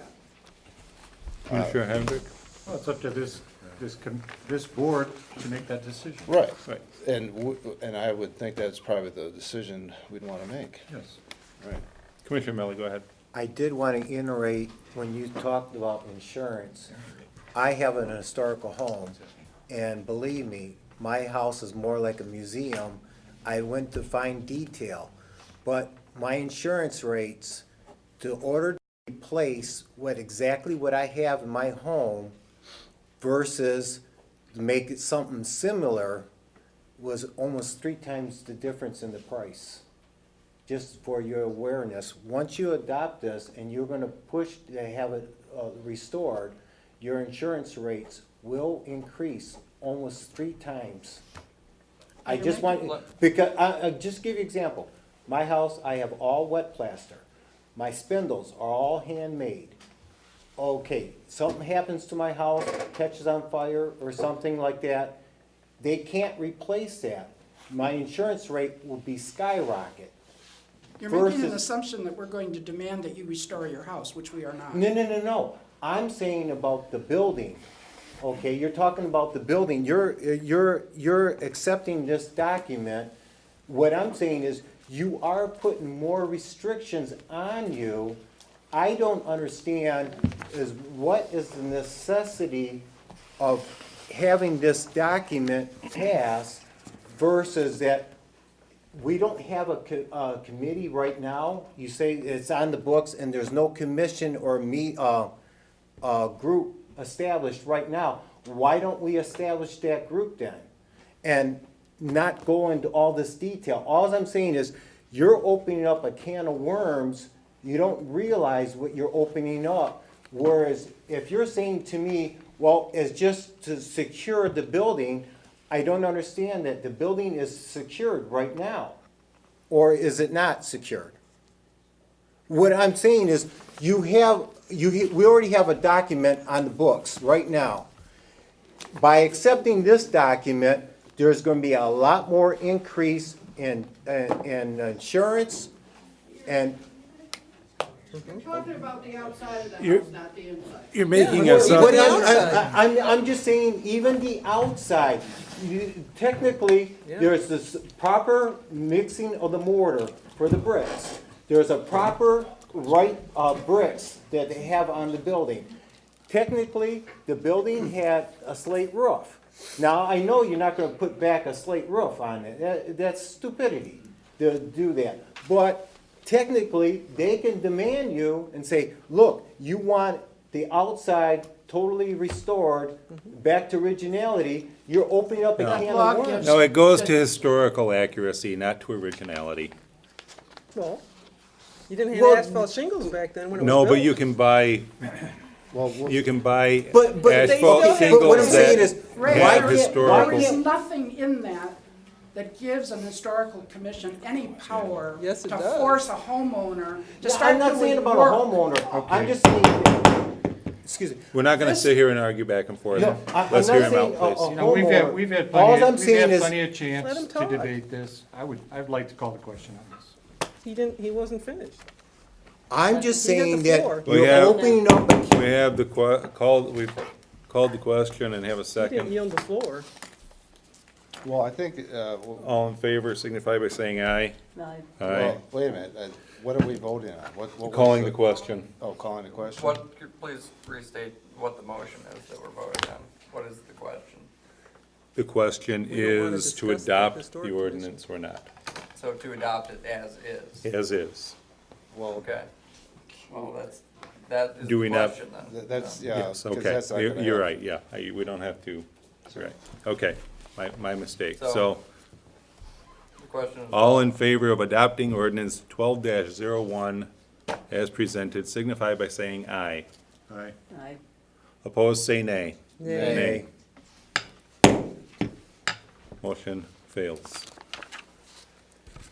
Commissioner Hendrick? Well, it's up to this board to make that decision. Right. Right. And I would think that's probably the decision we'd want to make. Yes. Right. Commissioner Melly, go ahead. I did want to iterate, when you talked about insurance, I have an historical home, and believe me, my house is more like a museum. I went to find detail, but my insurance rates, to order to replace exactly what I have in my home versus to make it something similar, was almost 3 times the difference in the price. Just for your awareness, once you adopt this and you're gonna push to have it restored, your insurance rates will increase almost 3 times. I You're just making- want, because, I'll just give you an example. My house, I have all wet plaster. My spindles are all handmade. Okay, something happens to my house, catches on fire or something like that, they can't replace that. My insurance rate will be skyrocket. You're making an versus- assumption that we're going to demand that you restore your house, which we are not. No. I'm saying about the building. Okay, you're talking about the building. You're accepting this document. What I'm saying is you are putting more restrictions on you. I don't understand is what is the necessity of having this document passed versus that we don't have a committee right now. You say it's on the books and there's no commission or group established right now. Why don't we establish that group then? And not go into all this detail. All I'm saying is you're opening up a can of worms. You don't realize what you're opening up. Whereas if you're saying to me, well, it's just to secure the building, I don't understand that. The building is secured right now. Or is it not secured? What I'm saying is we already have a document on the books right now. By accepting this document, there's going to be a lot more increase in insurance and You're talking about the outside of the You're- house, not the inside. You're making Yeah, us but- up. the I'm just saying, even the outside, technically, Yeah. there's this proper mixing of the mortar for the bricks. There's a proper bricks that they have on the building. Technically, the building had a slate roof. Now, I know you're not gonna put back a slate roof on it. That's stupidity to do that. But technically, they can demand you and say, look, you want the outside totally restored, back to originality, you're opening up a No. can Law of worms. gives- No, it goes to historical accuracy, not to originality. Well, you didn't Well, have asphalt shingles back then when it was No, but built. you can buy But they asphalt still have- shingles but what I'm saying that is, Ray, have there is historical. nothing in that that gives an historical commission any power Yes, it to does. force a homeowner to Yeah, start I'm not saying doing about work. a homeowner, I'm just saying, excuse me. We're not gonna sit here and argue back and forth. No, I'm Let's not hear him saying out, please. You know, we've had All plenty, I'm we've saying had is- plenty of Let chance him to talk. debate this. I'd like to call the question on this. He wasn't finished. I'm just He had the saying that floor. We you're have- opening up a We have we've called the question and have a He didn't second. yield the floor. Well, I think, All in favor signify by saying aye. No, Aye. well, wait a minute, what are we voting on? What was Calling the question. Oh, calling the question? Please restate what the motion is that we're voting on. What is the question? The question We don't wanna is to discuss the adopt historic the commission. ordinance or not, So to adopt it as is? as is. Well, Okay. Well, that is Do we the not- question then. that's, yeah. Yes, 'cause okay, that's not gonna you're happen. right, yeah, we don't have to, right, okay, my mistake. So- So, The question is. all in favor of adopting ordinance 12-01 as presented signify by saying aye. Aye. aye. Opposed, say nay. Nay. Motion fails.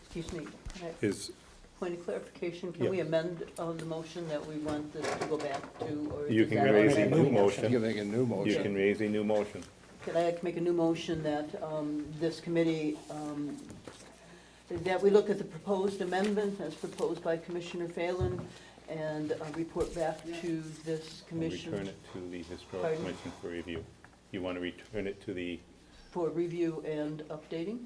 Excuse me, can I- Is, point of clarification, Yeah. can we amend the motion that we want this to go back to, or? you is can that raise a already- new You can motion, make a new motion. you can raise a new motion. Could I make a new motion that this committee, that we look at the proposed amendment as proposed by Commissioner Phelan and report back to this And return commission it to the historical Pardon? commission for review. You want to return it to the, for review and updating?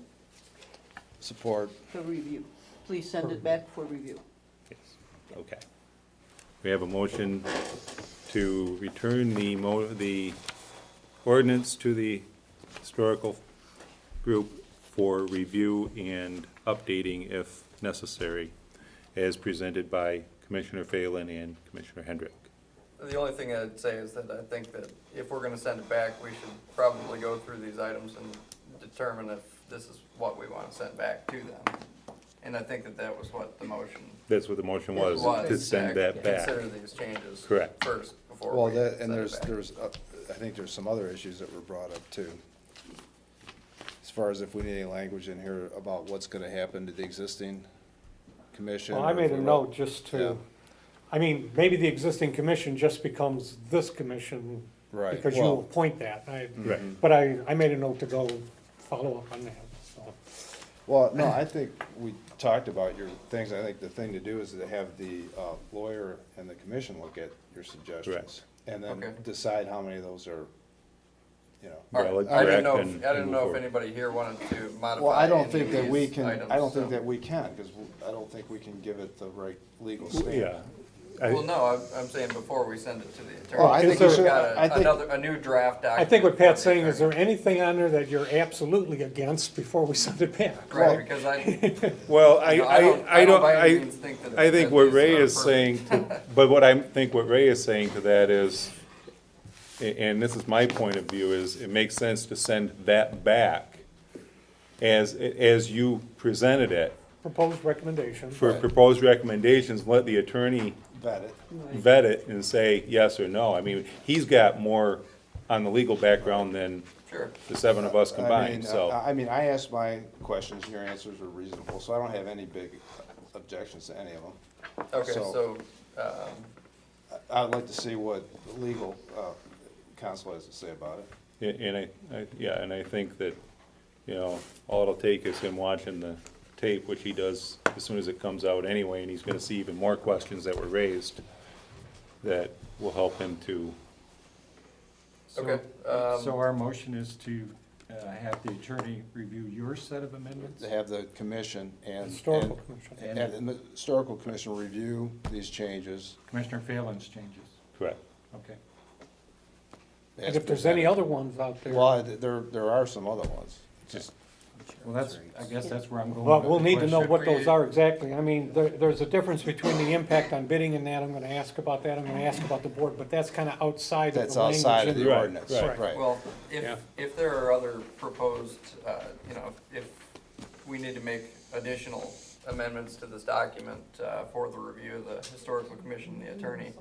Support. For review. Please send it back for review. yes, okay. We have a motion to return the ordinance to the historical group for review and updating if necessary, as presented by Commissioner Phelan and Commissioner Hendrick. The only thing I'd say is that I think that if we're gonna send it back, we should probably go through these items and determine if this is what we wanna send back to them. And I think that that was what the motion That's what the motion was, to send that back. Consider these changes. Correct. First, before Well, we that, send and it back. I think there's some other issues that were brought up too. far as if we need any language in here about what's gonna happen to the existing commission. Well, I or made if a we note want- just Yeah. to, I mean, maybe the existing commission just becomes this commission. Right, Because you well- appoint that. Right. But I made a note to go follow up on that, so. Well, no, I think we talked about your things. I think the thing to do is to have the lawyer and the commission look at your suggestions. Correct. And then Okay. decide how many of those are, you know. All right, Valid, I didn't correct, know, and I didn't move know if forward. anybody here wanted to modify Well, I don't any think of that we these can, items, I don't think so- that we can, because I don't think we can give it the right legal stamp. Yeah. Well, no, I'm saying before we send it to the attorney. Well, I think you Is should, We've got I think, a new draft document. I think what Pat's for the saying, is there attorney. anything on there that you're absolutely against before we send it back? Right, because I, Well, you know, I don't by any I means think that. I think that what these Ray are is saying, but what Ray is saying to that is, and this is my point of view, is it makes sense to send that back as you presented it Proposed recommendation. for Right. proposed recommendations, let the attorney vet it. vet it and say yes or no. I mean, he's got more on the legal background than Sure. the seven of us combined, so. I mean, I asked my questions, and your answers were reasonable, so I don't have any big objections to any of them. Okay, So- so, I'd like to see what the legal counsel has to say about it. And I think that, you know, all it'll take is him watching the tape, which he does as soon as it comes out anyway, and he's gonna see even more questions that were raised that will help him to, okay. So our motion is to have the attorney review your set of amendments? To have the commission and. Historical commission. And the historical commission review these changes. Commissioner Phelan's changes, correct. okay. And if there's any other ones out there. Well, there are some other ones, just. Well, I guess that's where I'm going. Well, with we'll the need to know question. what those are exactly. I mean, there's a difference between the impact on bidding and that. I'm gonna ask about that. I'm gonna ask about the board, but that's kinda outside of That's the language. outside of in the Right, ordinance, right. right. Well, Yeah. if there are other proposed, you know, if we need to make additional amendments to this document for the review of the historical commission and the attorney,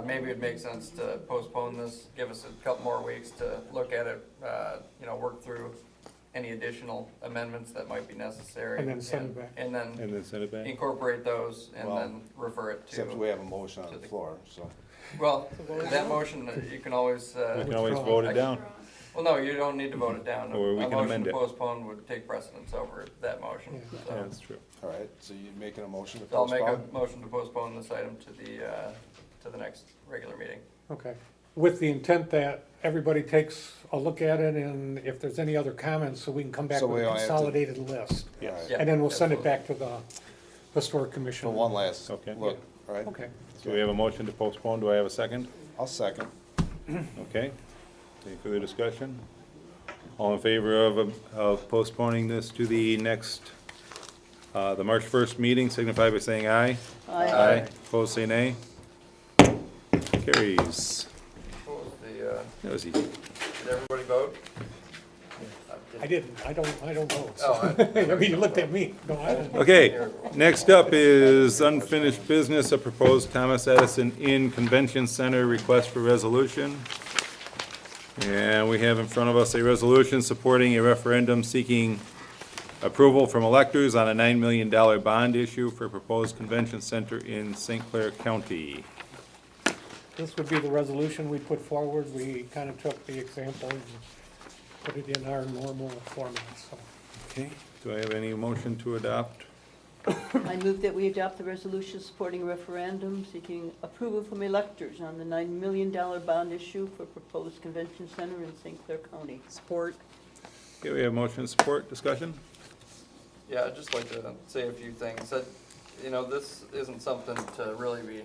maybe it'd make sense to postpone this, give us a couple more weeks to look at it, you know, work through any additional amendments that might be necessary. And then send it back. And then And then send it back? incorporate those and Well, then refer it Except to, we have a motion on to the the- floor, so. well, that motion, you can always, We can always vote it down. well, no, you don't need to vote it down. Or we can A motion amend to it. postpone would take precedence over that motion. Yeah. Yeah, So that's true. All right, so you're making a motion to so I'll make a postpone? motion to postpone this item to the next regular meeting. Okay, with the intent that everybody takes a look at it, and if there's any other comments, so we can come back So with we a don't have to- consolidated list. Yes. Yeah, And then we'll send it absolutely. back to the historic commission. For one last Okay. look, all right? Okay, So we have a motion to postpone. Do I have a second? I'll second. Okay. Any further discussion? All in favor of postponing this to the next, the March 1st meeting, signify by saying aye. Aye. Opposed, say nay. Carries. What was the, That was easy. did everybody vote? I didn't, I don't vote, Oh, so, I mean, you looked at me, no, I don't. Okay, next up is unfinished business, a proposed Thomas Edison Inn Convention Center request for resolution. And we have in front of us a resolution supporting a referendum seeking approval from electors on a $9 million bond issue for proposed convention center in St. Clair County. This would be the resolution we put forward. We kind of took the example and put it in our normal format, so. Okay, do I have any motion to adopt? I move that we adopt the resolution supporting a referendum seeking approval from electors on the $9 million bond issue for proposed convention center in St. Clair County. Support. Okay, we have motion and support, discussion? Yeah, I'd just like to say a few things. That, you know, this isn't something to really be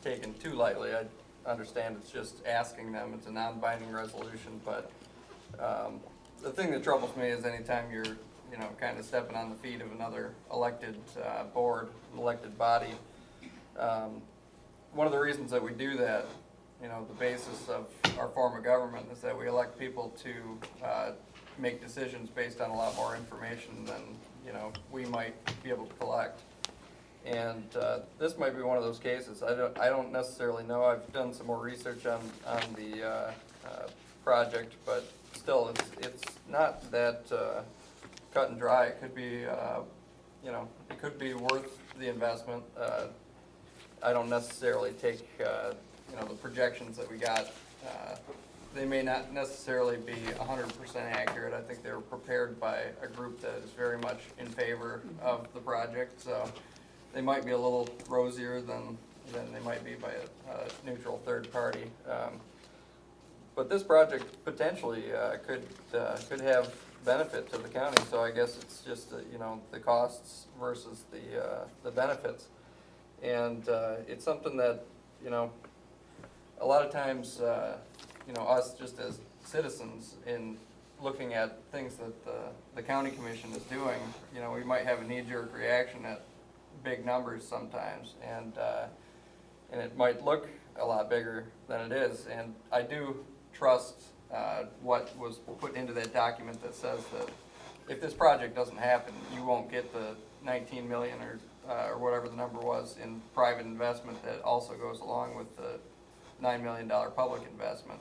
taken too lightly. I understand it's just asking them, it's a non-binding resolution, but the thing that troubles me is anytime you're, you know, kind of stepping on the feet of another elected board, an elected body. One of the reasons that we do that, you know, the basis of our form of government is that we elect people to make decisions based on a lot more information than, you know, we might be able to collect. And this might be one of those cases. I don't necessarily know. I've done some more research on the project, but still, it's not that cut and dry. It could be, you know, it could be worth the investment. I don't necessarily take, you know, the projections that we got. They may not necessarily be 100% accurate. I think they were prepared by a group that is very much in favor of the project. So they might be a little rosier than they might be by a neutral third party. But this project potentially could have benefit to the county. So I guess it's just you know, the costs versus the benefits. And it's something that, you know, a lot of times, you know, us just as citizens in looking at things that the county commission is doing, you know, we might have a knee-jerk reaction at big numbers sometimes, and it might look a lot bigger than it is. And I do trust what was put into that document that says that if this project doesn't happen, you won't get the 19 million or whatever the number was in private investment that also goes along with the $9 million public investment.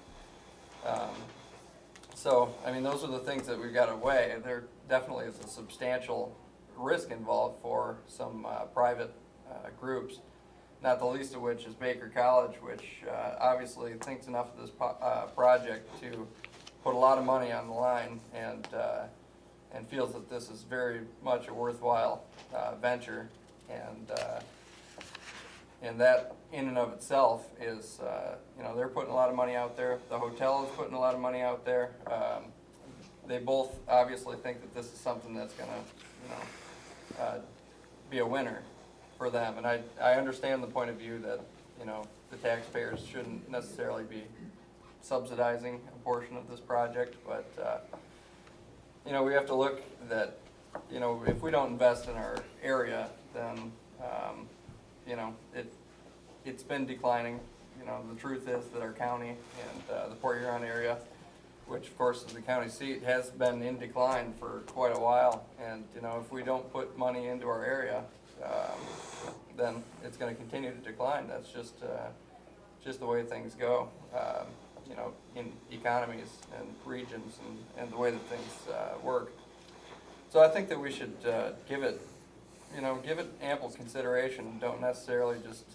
So, I mean, those are the things that we've got to weigh. There definitely is a substantial risk involved for some private groups, not the least of which is Baker College, which obviously thinks enough of this project to put a lot of money on the line, and feels that this is very much a worthwhile venture, and that in and of itself is, you know, they're putting a lot of money out there. The hotel is putting a lot of money out there. They both obviously think that this is something that's going to, you know, be a winner for them. And I understand the point of view that, you know, the taxpayers shouldn't necessarily be subsidizing a portion of this project, but, you know, we have to look that, you know, if we don't invest in our area, then, you know, it's been declining. You know, the truth is that our county and the Port Huron area, which of course is the county seat, has been in decline for quite a while. And, you know, if we don't put money into our area, then it's going to continue to decline. That's just the way things go, you know, in economies and regions and the way that things work. So I think that we should give it ample consideration. Don't necessarily just,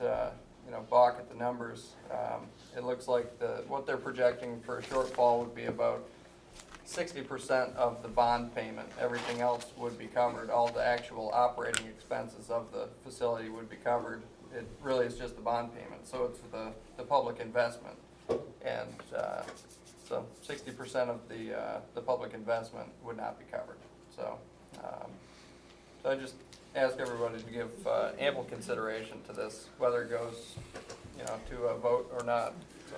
you know, balk at the numbers. It looks like what they're projecting for a shortfall would be about 60% of the bond payment. Everything else would be covered. All the actual operating expenses of the facility would be covered. It really is just the bond payment. So it's the public investment. And so 60% of the public investment would not be covered. So, so I just ask everybody to give ample consideration to this, whether it goes, you know, to a vote or not. So.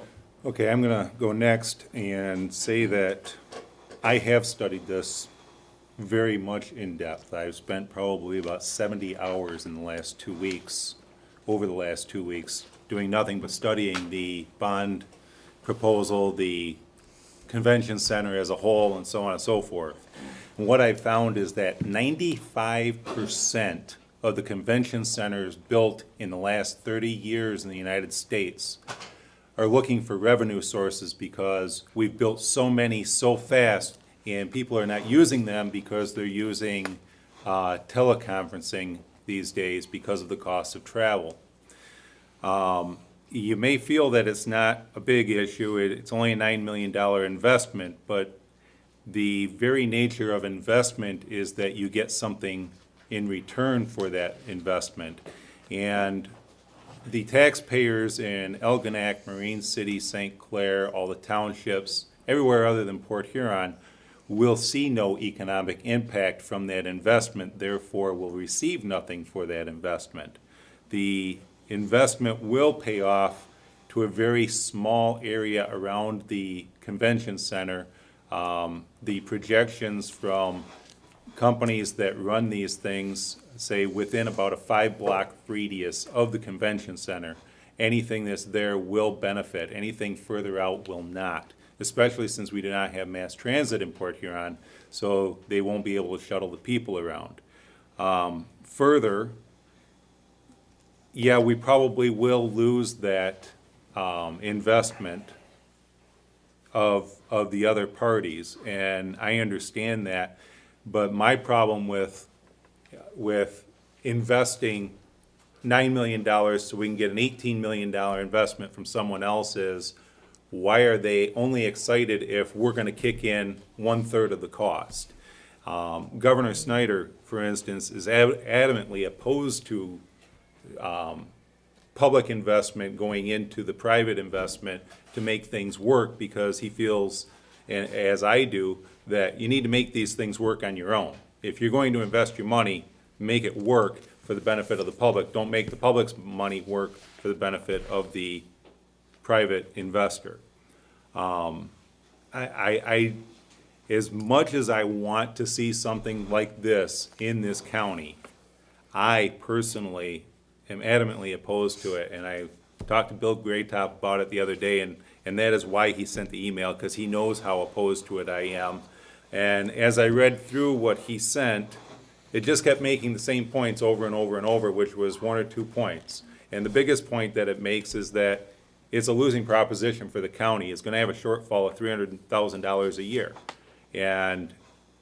Okay, I'm gonna go next and say that I have studied this very much in depth. I've spent probably about 70 hours in the last 2 weeks, over the last 2 weeks, doing nothing but studying the bond proposal, the convention center as a whole, and so on and so forth. And what I've found is that 95% of the convention centers built in the last 30 years in the United States are looking for revenue sources because we've built so many so fast and people are not using them because they're using teleconferencing these days because of the cost of travel. You may feel that it's not a big issue, it's only a $9 million investment, but the very nature of investment is that you get something in return for that investment. And the taxpayers in Elginak, Marine City, St. Clair, all the townships, everywhere other than Port Huron, will see no economic impact from that investment, therefore will receive nothing for that investment. The investment will pay off to a very small area around the convention center. The projections from companies that run these things say within about a 5-block radius of the convention center, anything that's there will benefit. Anything further out will not, especially since we do not have mass transit in Port Huron, so they won't be able to shuttle the people around. Further, yeah, we probably will lose that investment of the other parties, and I understand that, But my problem with investing $9 million so we can get an $18 million investment from someone else is, why are they only excited if we're gonna kick in 1/3 of the cost? Governor Snyder, for instance, is adamantly opposed to public investment going into the private investment to make things work, because he feels, and as I do, that you need to make these things work on your own. If you're going to invest your money, make it work for the benefit of the public. Don't make the public's money work for the benefit of the private investor. As much as I want to see something like this in this county, I personally am adamantly opposed to it, and I talked to Bill Graytop about it the other day, and that is why he sent the email, because he knows how opposed to it I am. And as I read through what he sent, it just kept making the same points over and over and over, which was 1 or 2 points. And the biggest point that it makes is that it's a losing proposition for the county. It's gonna have a shortfall of $300,000 a year. And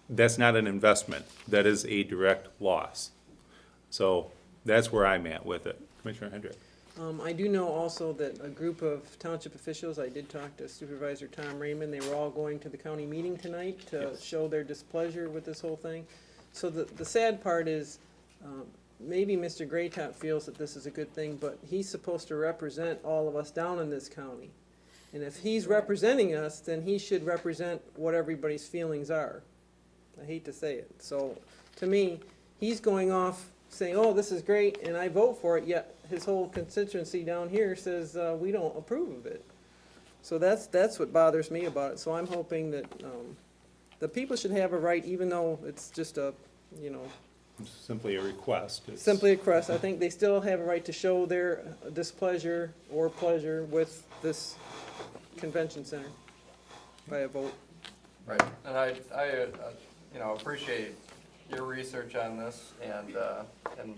that's not an investment, that is a direct loss. So that's where I'm at with it. Commissioner Hendrick. I do know also that a group of township officials, I did talk to Supervisor Tom Raymond, they were all going to the county meeting tonight to show their displeasure with this whole thing. So the sad part is, maybe Mr. Graytop feels that this is a good thing, but he's supposed to represent all of us down in this county. And if he's representing us, then he should represent what everybody's feelings are. I hate to say it. So, to me, he's going off saying, oh, this is great, and I vote for it, yet his whole constituency down here says, we don't approve of it. So that's what bothers me about it. So I'm hoping that, the people should have a right, even though it's just a, It's simply a request. It's simply a request. I think they still have a right to show their displeasure or pleasure with this convention center by a vote. Right, and I appreciate your research on this, and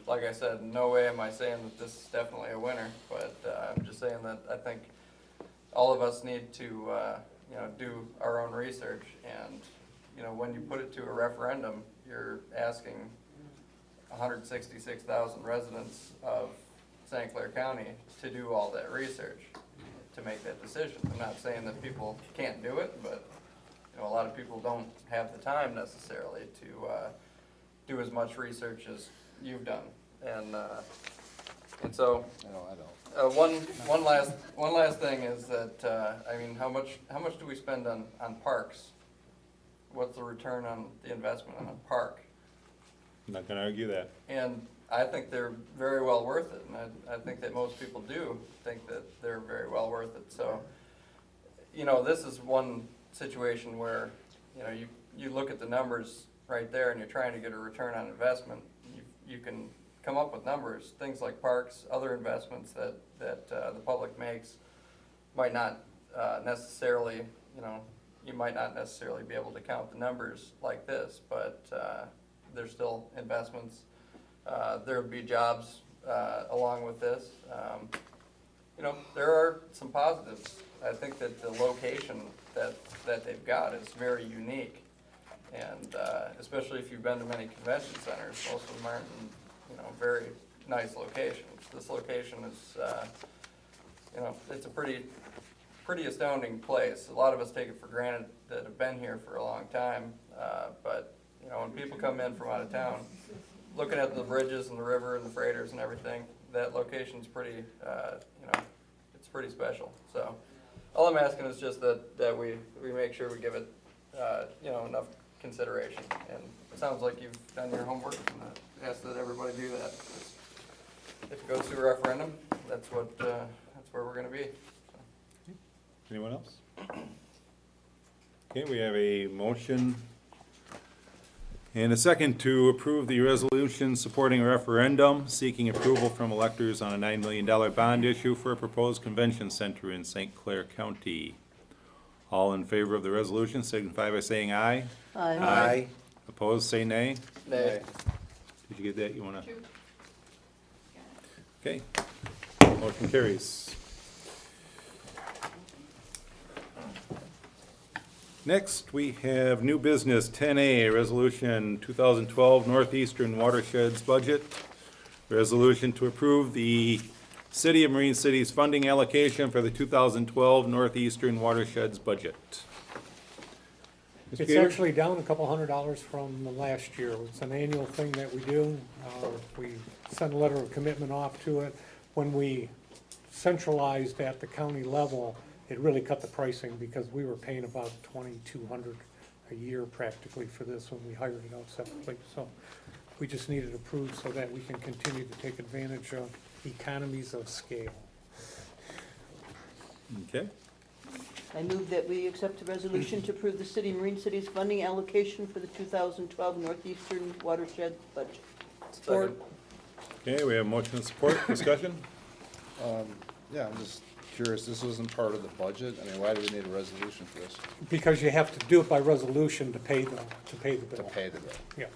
like I said, in no way am I saying that this is definitely a winner, but I'm just saying that I think all of us need to, do our own research, and, when you put it to a referendum, you're asking 166,000 residents of St. Clair County to do all that research, to make that decision. I'm not saying that people can't do it, but, a lot of people don't have the time necessarily to do as much research as you've done. And so, No, I don't. one last thing is that, how much do we spend on parks? What's the return on the investment on a park? I'm not gonna argue that. And I think they're very well worth it, and I think that most people do think that they're very well worth it. So, this is one situation where, you look at the numbers right there and you're trying to get a return on investment. You can come up with numbers, things like parks, other investments that the public makes might not necessarily, you might not necessarily be able to count the numbers like this, but there's still investments. There would be jobs along with this. There are some positives. I think that the location that they've got is very unique, and especially if you've been to many convention centers, most of them aren't in very nice locations. This location is it's a pretty astounding place. A lot of us take it for granted that have been here for a long time, but when people come in from out of town, looking at the bridges and the river and the freighters and everything, that location's pretty, it's pretty special. So all I'm asking is just that we make sure we give it, enough consideration. And it sounds like you've done your homework, and I ask that everybody do that. If it goes to a referendum, that's where we're gonna be. So. Anyone else? Okay, we have a motion and a second to approve the resolution supporting a referendum seeking approval from electors on a $9 million bond issue for a proposed convention center in St. Clair County. All in favor of the resolution signify by saying aye. Aye. Opposed, say nay. Nay. Did you get that? You wanna? Two. Okay. Motion carries. Next, we have new business 10A, Resolution 2012 Northeastern Watersheds Budget. Resolution to approve the City of Marine City's funding allocation for the 2012 Northeastern Watersheds Budget. Mr. It's Gator? actually down a couple $100 from the last year. It's an annual thing that we do. We send a letter of commitment off to it. When we centralized at the county level, it really cut the pricing because we were paying about $2,200 a year practically for this when we hired it out separately. So we just need it approved so that we can continue to take advantage of economies of scale. Okay, I move that we accept the resolution to approve the City of Marine City's funding allocation for the 2012 Northeastern Watershed Budget. Support. okay, we have motion and support, discussion? Yeah, I'm just curious, this wasn't part of the budget? I mean, why do we need a resolution for this? Because you have to do it by resolution to pay the To bill. pay the bill? Yeah.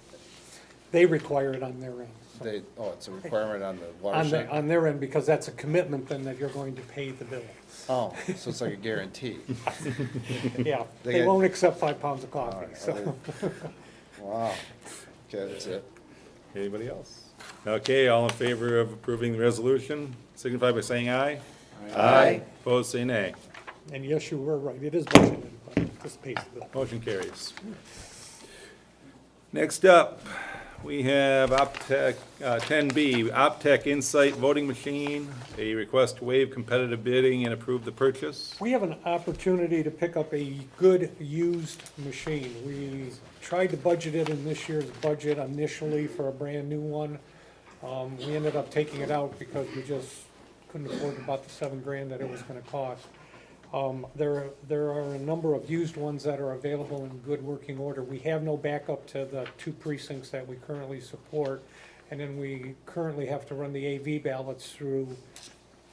They require it on their end. So. They, oh, it's a requirement on the On watershed? on their end, because that's a commitment then that you're going to pay the bill. Oh, so it's like a guarantee? Yeah, They they get- won't accept 5 pounds of All coffee, right, so. Wow. Okay, that's it. Anybody else? Okay, all in favor of approving the resolution, signify by saying aye. Aye. Opposed, say nay. And yes, you were right, it is budgeted, but this pays the bill. Motion carries. Next up, we have Optech, 10B, Optech Insight Voting Machine, a request to waive competitive bidding and approve the purchase. We have an opportunity to pick up a good used machine. We tried to budget it in this year's budget initially for a brand-new one. We ended up taking it out because we just couldn't afford about the $7,000 that it was gonna cost. There are a number of used ones that are available in good working order. We have no backup to the 2 precincts that we currently support, and then we currently have to run the AV ballots through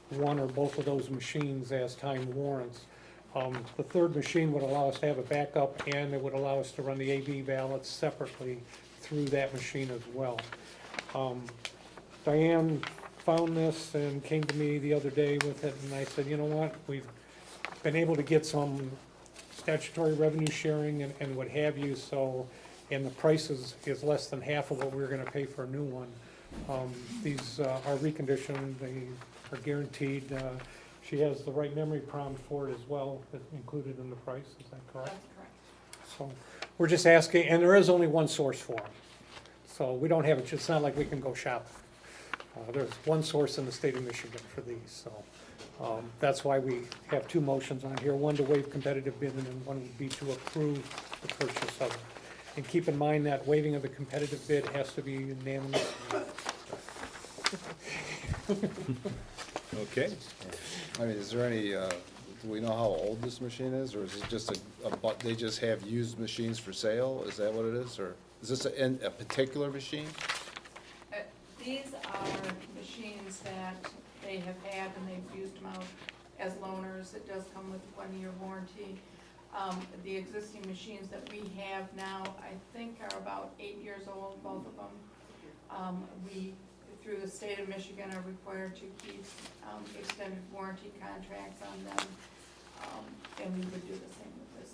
one or both of those machines as time warrants. The 3rd machine would allow us to have a backup, and it would allow us to run the AV ballots separately through that machine as well. Diane found this and came to me the other day with it, and I said, you know what, we've been able to get some statutory revenue sharing and what have you, so, and the price is less than half of what we were gonna pay for a new one. These are reconditioned, they are guaranteed. She has the right memory prompt for it as well, that's included in the price, is that correct? That's correct. So, we're just asking, and there is only one source for them. So we don't have, it's not like we can go shopping. There's one source in the state of Michigan for these, so. That's why we have 2 motions on here, one to waive competitive bidding and one would be to approve the purchase of it. And keep in mind that waiving of the competitive bid has to be unanimous. Okay, I mean, is there any, do we know how old this machine is, or is it just they just have used machines for sale? Is that what it is, or is this a particular machine? These are machines that they have had and they've used them out as loaners. It does come with a 1-year warranty. The existing machines that we have now, I think are about 8 years old, both of them. We, through the state of Michigan, are required to keep extended warranty contracts on them. And we would do the same with this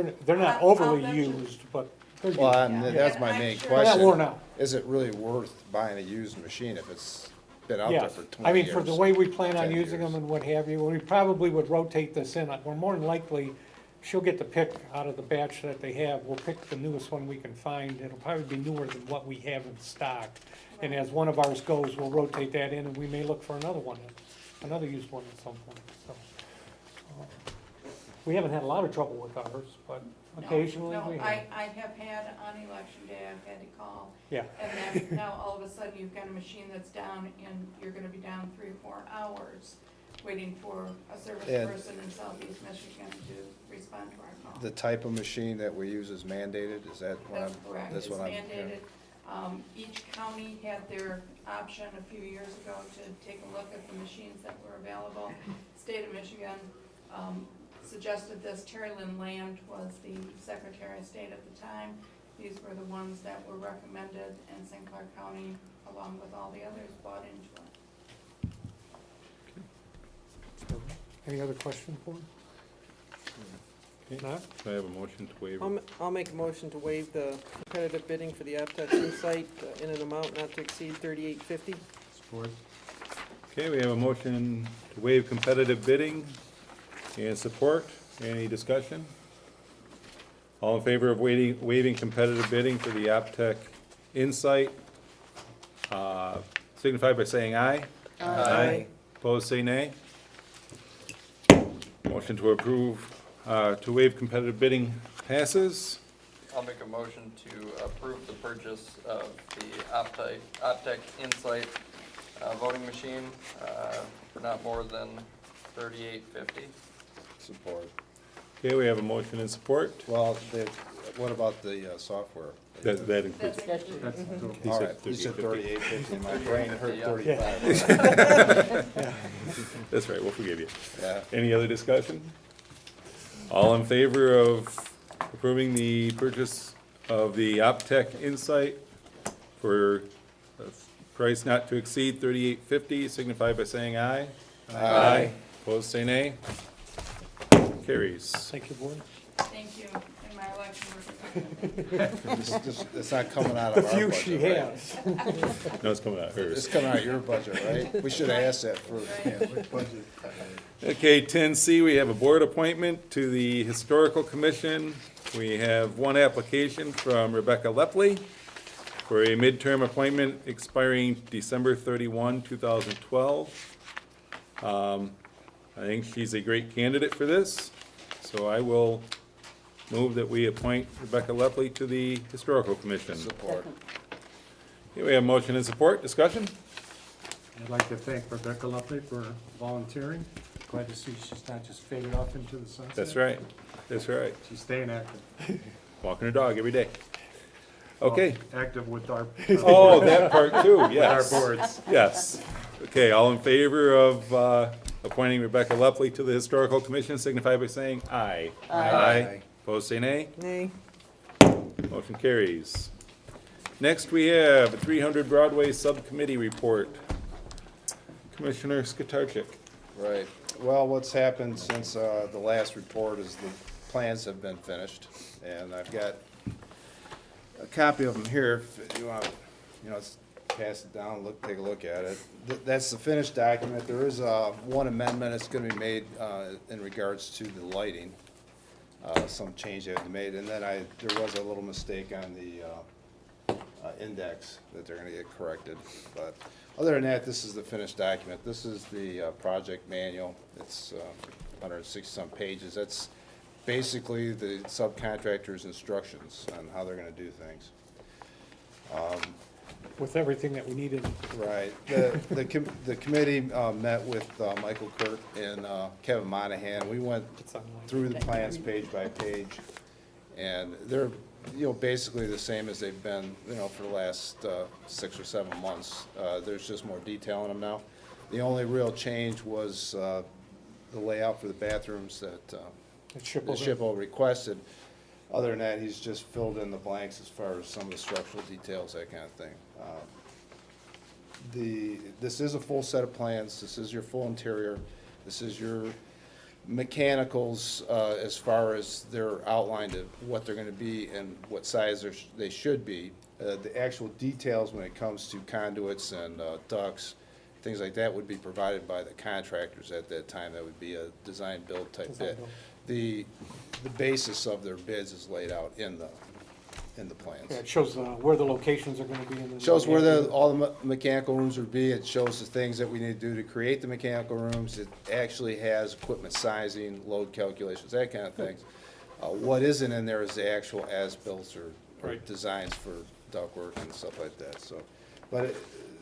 one. They're not I'll overly bet you- used, but they're used. Well, and Yeah. that's And my I'm main sure- They're not worn question. out. Is it really worth buying a used machine if it's been out there Yes, for 20 I years? mean, for the way we plan on 10 using years? them and what have you, we probably would rotate this in. We're more than likely, she'll get the pick out of the batch that they have. We'll pick the newest one we can find. It'll probably be newer than what we have in stock. And as one of ours goes, we'll rotate that in and we may look for another one, another used one at some point, so. We haven't had a lot of trouble with ours, but No, occasionally no, we I have. have had on election day, I've had to call. Yeah. And then now all of a sudden you've got a machine that's down and you're gonna be down 3 or 4 hours waiting for a service And- person in southeast Michigan to respond to our call. The type of machine that we use is mandated, is that what I'm? That's correct, That's it's what I'm mandated. Each county had their option a few years ago to take a look at the machines that were available. State of Michigan suggested this. Terry Lynn Land was the Secretary of State at the time. These were the ones that were recommended, and St. Clair County, along with all the others, bought into it. Any other questions for him? Okay. Huh? Do I have a motion to waive? I'll make a motion to waive the competitive bidding for the Aptech Insight in an amount not to exceed $38.50. Support. Okay, we have a motion to waive competitive bidding and support. Any discussion? All in favor of waiving competitive bidding for the Aptech Insight, signify by saying aye. Aye. Opposed, say nay. Motion to approve, to waive competitive bidding passes. I'll make a motion to approve the purchase of the Optech Insight voting machine for not more than $38.50. Support. Okay, we have a motion and support. Well, what about the software? That includes. That's That's He All said right, you said 38.50. 38.50, my brain heard Yeah. 35. That's right, we'll forgive you. Yeah. Any other discussion? All in favor of approving the purchase of the Optech Insight for a price not to exceed $38.50, signify by saying aye. Aye. Opposed, say nay. Carries. Thank you, board. Thank you, in my election representative. It's not coming out The of our few budget, she right? has. No, it's coming out of It's hers. coming out of your budget, right? We should have asked that first. Okay, 10C, we have a board appointment to the Historical Commission. We have one application from Rebecca Lepley for a midterm appointment expiring December 31, 2012. I think she's a great candidate for this, so I will move that we appoint Rebecca Lepley to the Historical Commission. Support. Okay, we have motion and support, discussion? I'd like to thank Rebecca Lupley for volunteering. Glad to see she's not just faded off into the sunset. That's right, that's right. She's staying active. Walking her dog every day. Okay. Well, active with our. Oh, that part too, With our yes. boards. Yes. Okay, all in favor of appointing Rebecca Lepley to the Historical Commission, signify by saying aye. Aye. Opposed, say nay. Nay. Motion carries. Next, we have a 300 Broadway Subcommittee Report. Commissioner Skatarczyk. Right. Well, what's happened since the last report is the plans have been finished, and I've got a copy of them here if you want, pass it down, take a look at it. That's the finished document. There is one amendment that's gonna be made in regards to the lighting. Some change that they made, and then there was a little mistake on the index that they're gonna get corrected. But other than that, this is the finished document. This is the project manual. It's 160-some pages. That's basically the subcontractor's instructions on how they're gonna do things. With everything that we needed. Right. The committee met with Michael Kirk and Kevin Monahan. We went through the plans page by page, and they're, basically the same as they've been, for the last 6 or 7 months. There's just more detail in them now. The only real change was the layout for the bathrooms that the SHPO requested. Other than that, he's just filled in the blanks as far as some of the structural details, that kind of thing. This is a full set of plans. This is your full interior. This is your mechanicals as far as they're outlined of what they're going to be and what size they should be. The actual details when it comes to conduits and ducts, things like that would be provided by the contractors at that time. That would be a design build type bid. The basis of their bids is laid out in the plans. Yeah, it shows where the locations are gonna be in the. Shows where all the mechanical rooms would be. It shows the things that we need to do to create the mechanical rooms. It actually has equipment sizing, load calculations, that kind of things. What isn't in there is the actual as-built or designs for ductwork and stuff like that, so. But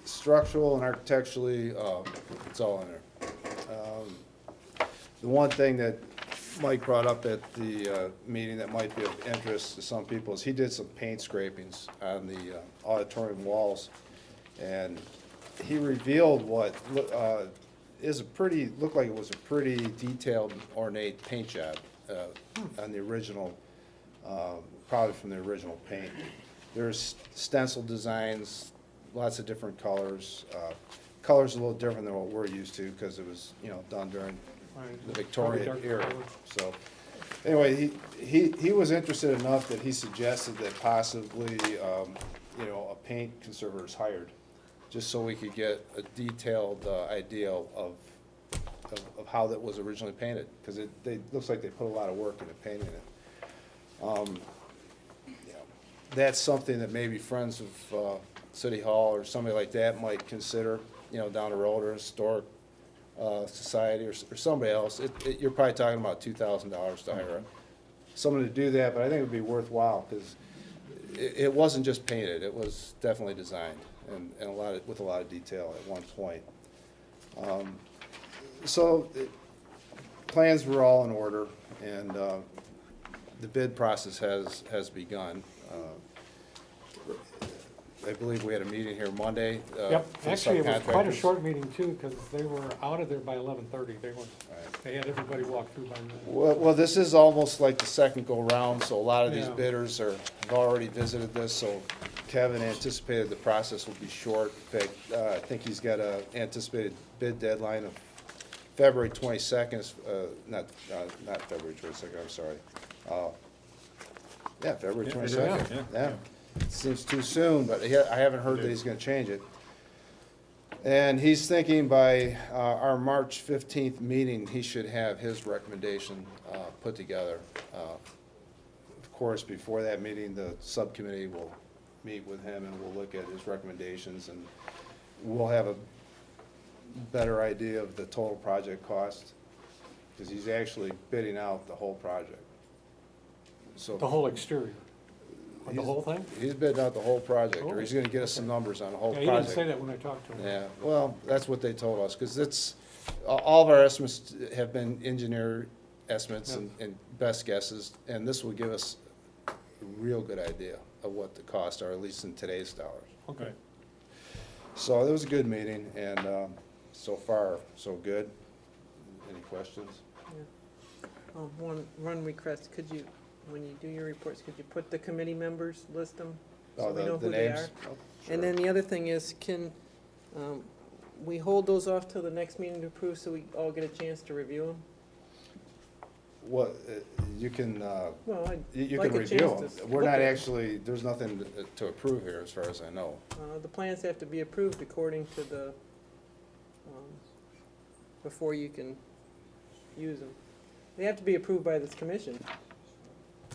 structural and architecturally, it's all in there. The one thing that Mike brought up at the meeting that might be of interest to some people is he did some paint scrapings on the auditorium walls, and he revealed what looked like it was a pretty detailed, ornate paint job on the original, probably from the original paint. There's stencil designs, lots of different colors. Colors a little different than what we're used to because it was, done during the Victorian era. So Anyway, he was interested enough that he suggested that possibly, you know, a paint conservator is hired, just so we could get a detailed idea of how that was originally painted, because looks like they put a lot of work into painting it. You know, that's something that maybe Friends of City Hall or somebody like that might consider, you know, down the road, or Historic Society or somebody else. You're probably talking about $2,000 to hire someone to do that, but I think it would be worthwhile, because it wasn't just painted, it was definitely designed, and with a lot of detail at one point. So, plans were all in order, and the bid process has begun. I believe we had a meeting here Monday. Yep, for the actually, it was quite a subcontractors. short meeting too, because they were out of there by 11:30. They had everybody walk through by then. Well, this is almost like the second go-round, so a lot of these Yeah. bidders have already visited this, so Kevin anticipated the process will be short. In fact, I think he's got a anticipated bid deadline of February 22nd, not February 22nd, I'm sorry. Yeah, February 22nd, yeah. It seems too soon, but I haven't heard that he's gonna change it. And he's thinking by our March 15th meeting, he should have his recommendation put together. Of course, before that meeting, the subcommittee will meet with him and we'll look at his recommendations, and we'll have a better idea of the total project cost, because he's actually bidding out the whole project. So The whole exterior, or the he's- whole thing? He's bidding out the whole project, or he's gonna get us some numbers on the whole Yeah, he project. didn't say that when I talked to him. Yeah, well, that's what they told us, because all of our estimates have been engineer estimates and best guesses, and this will give us a real good idea of what the costs are, at least in today's dollars. Okay. So it was a good meeting, and so far, so good. Any questions? One request, could you, when you do your reports, could you put the committee members, list them, so Oh, we know the who they names? are? Oh, sure. And then the other thing is, can we hold those off till the next meeting to approve, so we all get a chance to review them? What, you can, Well, I'd you like can a review chance them. to We're look not at 'em. actually, there's nothing to approve here, as far as I know. The plans have to be approved according to the, before you can use them. They have to be approved by this commission.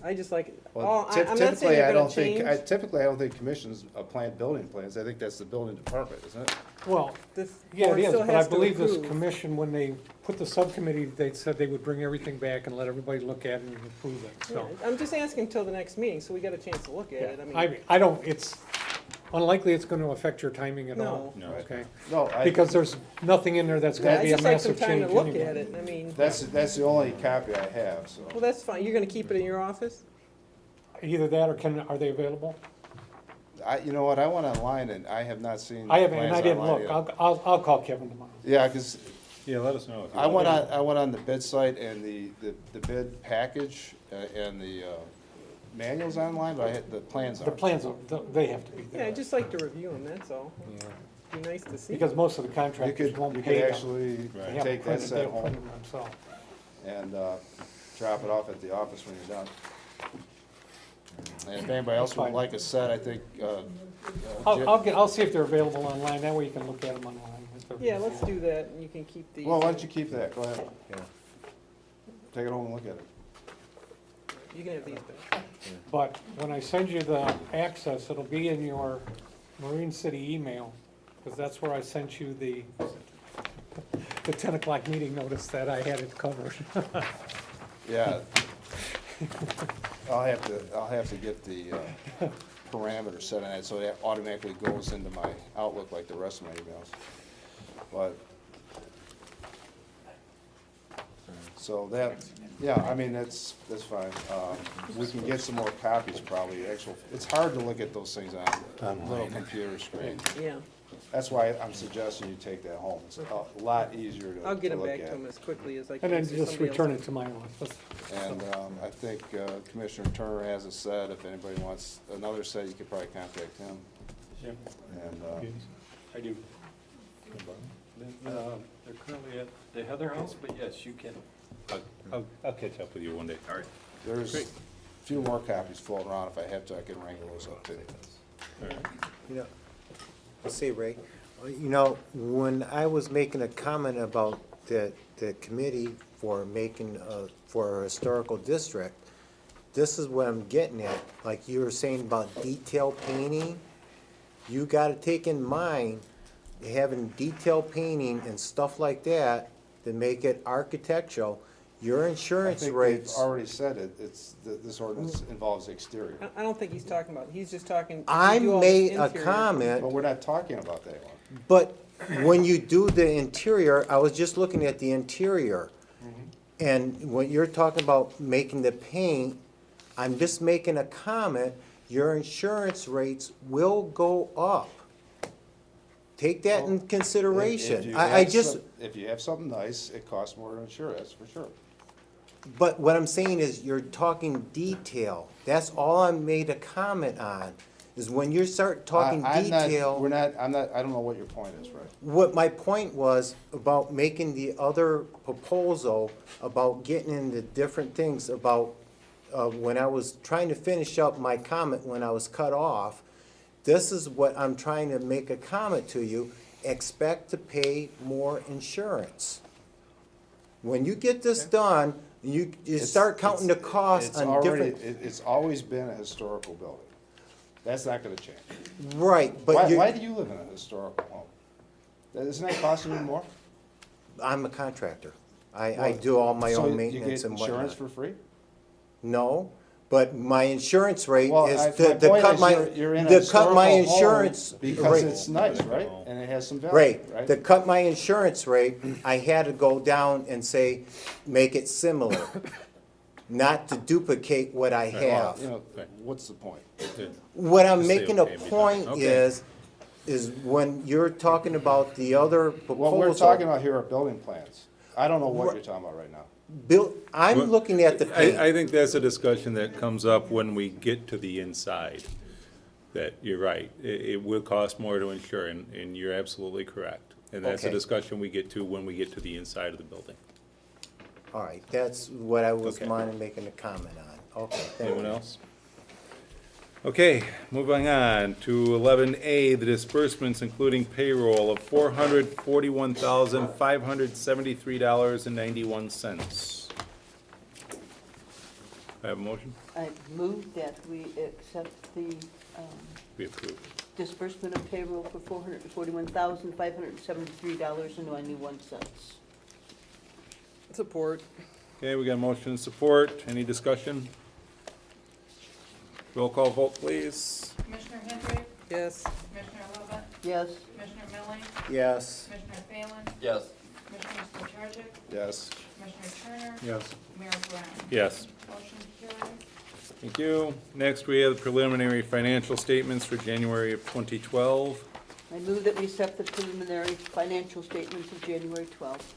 I just like, Well, I'm not saying typically, they're I gonna don't think, change. typically, I don't think commissions plan building plans. I think that's the building department, isn't it? Well, This yeah, board it is, still but I has to believe this approve. commission, when they put the subcommittee, they said they would bring everything back and let everybody look at it and approve it, so. Yeah, I'm just asking till the next meeting, so we got a chance to look at it. I mean, I don't, it's unlikely it's gonna affect your timing at all. No. Okay, No, because there's nothing in there that's yeah, gonna I be a just like some massive time change to look anyway. at it. I mean, that's the only copy I have, so. well, that's fine. You're gonna keep it in your office? Either that, or are they available? You know what, I went online and I have not seen. I haven't, and I plans didn't online look, yet. I'll call Kevin tomorrow. Yeah, because Yeah, let us know if you I want. went on the bid site, and the bid package and the manuals online, but the plans The aren't. plans, they have to be Yeah, there, I'd just like to review them, that's all. Be nice to see. because most of the You contractors could, won't you pay could them. actually They have take them that printed, set they'll home print them themselves. and drop it off at the office when you're done. And if anybody else would Fine. like a set, I think, I'll see if they're available online, that way you can look at them online. if they're Yeah, let's available. do that, and you can keep these. well, why don't you keep that, go ahead. Yeah. Take it home and look at it. You can have these back. But when I send you the access, it'll be in your Marine City email, because that's where I sent you the 10 o'clock meeting notice that I had it covered. Yeah. I'll have to get the parameters set on it, so that automatically goes into my Outlook like the rest of my emails. But, so that, yeah, I mean, that's fine. We can get some more copies probably, it's hard to look at those things on a little computer screen. Yeah, That's why I'm suggesting you take that home. It's a lot easier to look at. I'll get them back to them as quickly as I can. And then so just somebody return else- it to my office. And I think Commissioner Turner has a set. If anybody wants another set, you could probably contact him. Yeah. And, I do. They're currently at the Heather House, but yes, you can I'll catch up with you one day. All right. There's a Great. few more copies floating around. If I have to, I can wrangle those up too. All right. You know, I'll say, Ray, you know, when I was making a comment about the committee for making, for a historical district, this is what I'm getting at. Like you were saying about detail painting, you gotta take in mind, having detail painting and stuff like that, to make it architectural, your I insurance think they've rates. already said it, this ordinance involves exterior. I don't think he's talking about, he's just talking. if you I do all this made a interior- comment. But we're not talking about that one. But when you do the interior, I was just looking at the interior. And when you're talking about making the paint, I'm just making a comment, your insurance rates will go up. Take that in If consideration. you I have just, some- If you have something nice, it costs more to insure, that's for sure. but what I'm saying is, you're talking detail. That's all I made a comment on, is when you start talking I'm not- detail. I don't know what your point is, Ray. What my point was about making the other proposal, about getting into different things, about, when I was trying to finish up my comment when I was cut off, this is what I'm trying to make a comment to you, expect to pay more insurance. When you get this done, you start counting the costs It's on already- different. It's always been a historical building. That's not gonna change. Right, but Why you, do you live in a historical home? Isn't that costing you more? I'm a contractor. I do all my own maintenance and So you get insurance whatnot. for free? No, but my insurance rate Well, is my to point cut is my, you're in a to cut my historical home insurance because rate. it's nice, right? And it has some value, Right, right? to cut my insurance rate, I had to go down and say, make it similar, not to duplicate what I Well, have. you know, what's the point? What I'm Just say making a okay and be done. point Okay. is when you're talking about the other What we're proposal. talking about here are building plans. I don't know what you're talking about right now. Bill, I'm looking at the paint. I think that's a discussion that comes up when we get to the inside. That you're right, it will cost more to insure, and you're absolutely correct. And that's a Okay. discussion we get to when we get to the inside of the building. All right, that's what I was Okay. making a comment on. Okay, thank Anyone you. else? Okay, moving on to 11A, the disbursements including payroll of $441,573.91. I have a motion? I move that we accept the We approve. disbursement of payroll for $441,573.91. Support. Okay, we got a motion and support. Any discussion? Roll call vote, please. Commissioner Hendrick, Yes. Commissioner Lovett, Yes, Commissioner Millie, Yes, Commissioner Phelan, Yes. Commissioner Stolarczyk, Yes. Commissioner Turner, Yes. Mayor Brown. Yes. Motion carries. Thank you. Next, we have the preliminary financial statements for January of 2012. I move that we accept the preliminary financial statements of January 12th.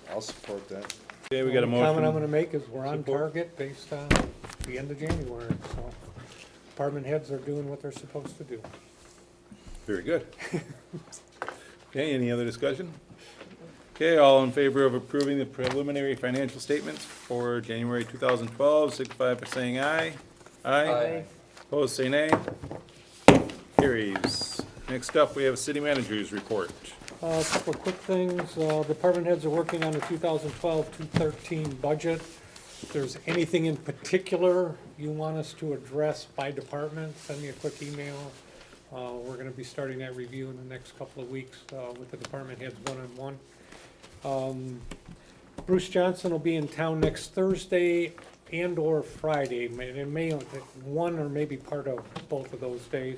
I'll support that. Okay, we got a The comment I'm motion. gonna make is we're on Support. target based on the end of January, so department heads are doing what they're supposed to do. Very good. Okay, any other discussion? Okay, all in favor of approving the preliminary financial statements for January 2012, signify by saying aye. Aye. Opposed, say nay. Carries. Next up, we have a city manager's report. A couple of quick things. Department heads are working on the 2012-213 budget. If there's anything in particular you want us to address by department, send me a quick email. We're gonna be starting that review in the next couple of weeks with the department heads one-on-one. Bruce Johnson will be in town next Thursday and/or Friday. It may, one or maybe part of both of those days.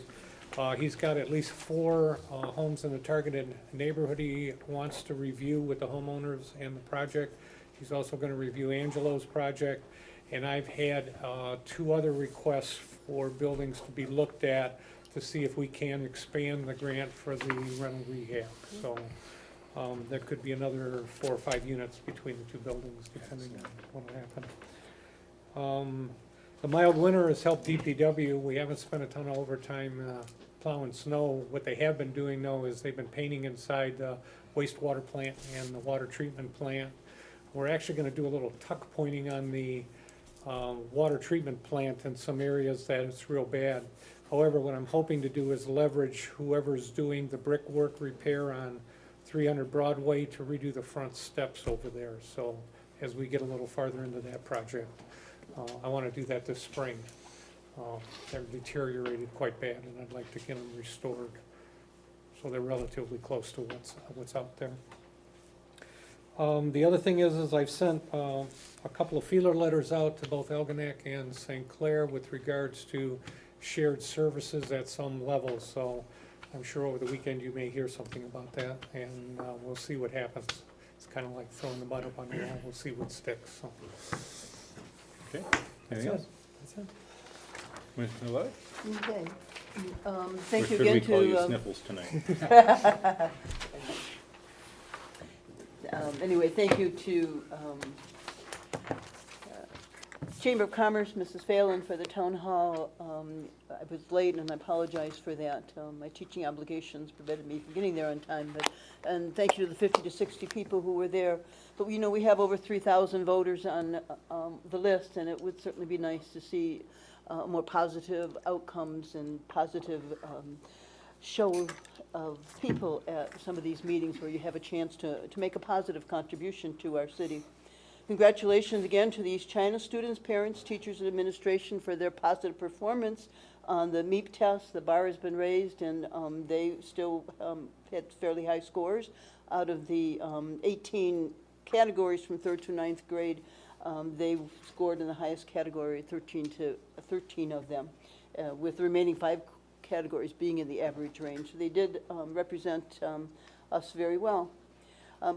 He's got at least 4 homes in the targeted neighborhood he wants to review with the homeowners and the project. He's also gonna review Angelo's project, and I've had 2 other requests for buildings to be looked at to see if we can expand the grant for the rental rehab. So, there could be another 4 or 5 units between the 2 buildings, depending on what will happen. The mild winter has helped DPW. We haven't spent a ton of overtime plowing snow. What they have been doing, though, is they've been painting inside the wastewater plant and the water treatment plant. We're actually gonna do a little tuck pointing on the water treatment plant in some areas that it's real bad. However, what I'm hoping to do is leverage whoever's doing the brickwork repair on 300 Broadway to redo the front steps over there. So as we get a little farther into that project, I want to do that this spring. They're deteriorated quite bad, and I'd like to get them restored so they're relatively close to what's out there. The other thing is I've sent a couple of feeler letters out to both Algonac and St. Clair with regards to shared services at some level. So I'm sure over the weekend you may hear something about that, and we'll see what happens. It's kind of like throwing the mud up on the wall. We'll see what sticks. So. Okay, anything else? That's it. Commissioner Levy? Okay. Thank you Or again should we call you to, Sniffles tonight? anyway, thank you to Chamber of Commerce, Mrs. Phelan, for the town hall. I was late and I apologize for that. My teaching obligations prevented me from getting there on time, and thank you to the 50 to 60 people who were there. But we have over 3,000 voters on the list, and it would certainly be nice to see more positive outcomes and positive show of people at some of these meetings where you have a chance to make a positive contribution to our city. Congratulations again to the East China students, parents, teachers, and administration for their positive performance on the MEP test. The bar has been raised, and they still had fairly high scores. Out of the 18 categories from 3rd to 9th grade, they scored in the highest category, 13 of them, with the remaining 5 categories being in the average range. So they did represent us very well.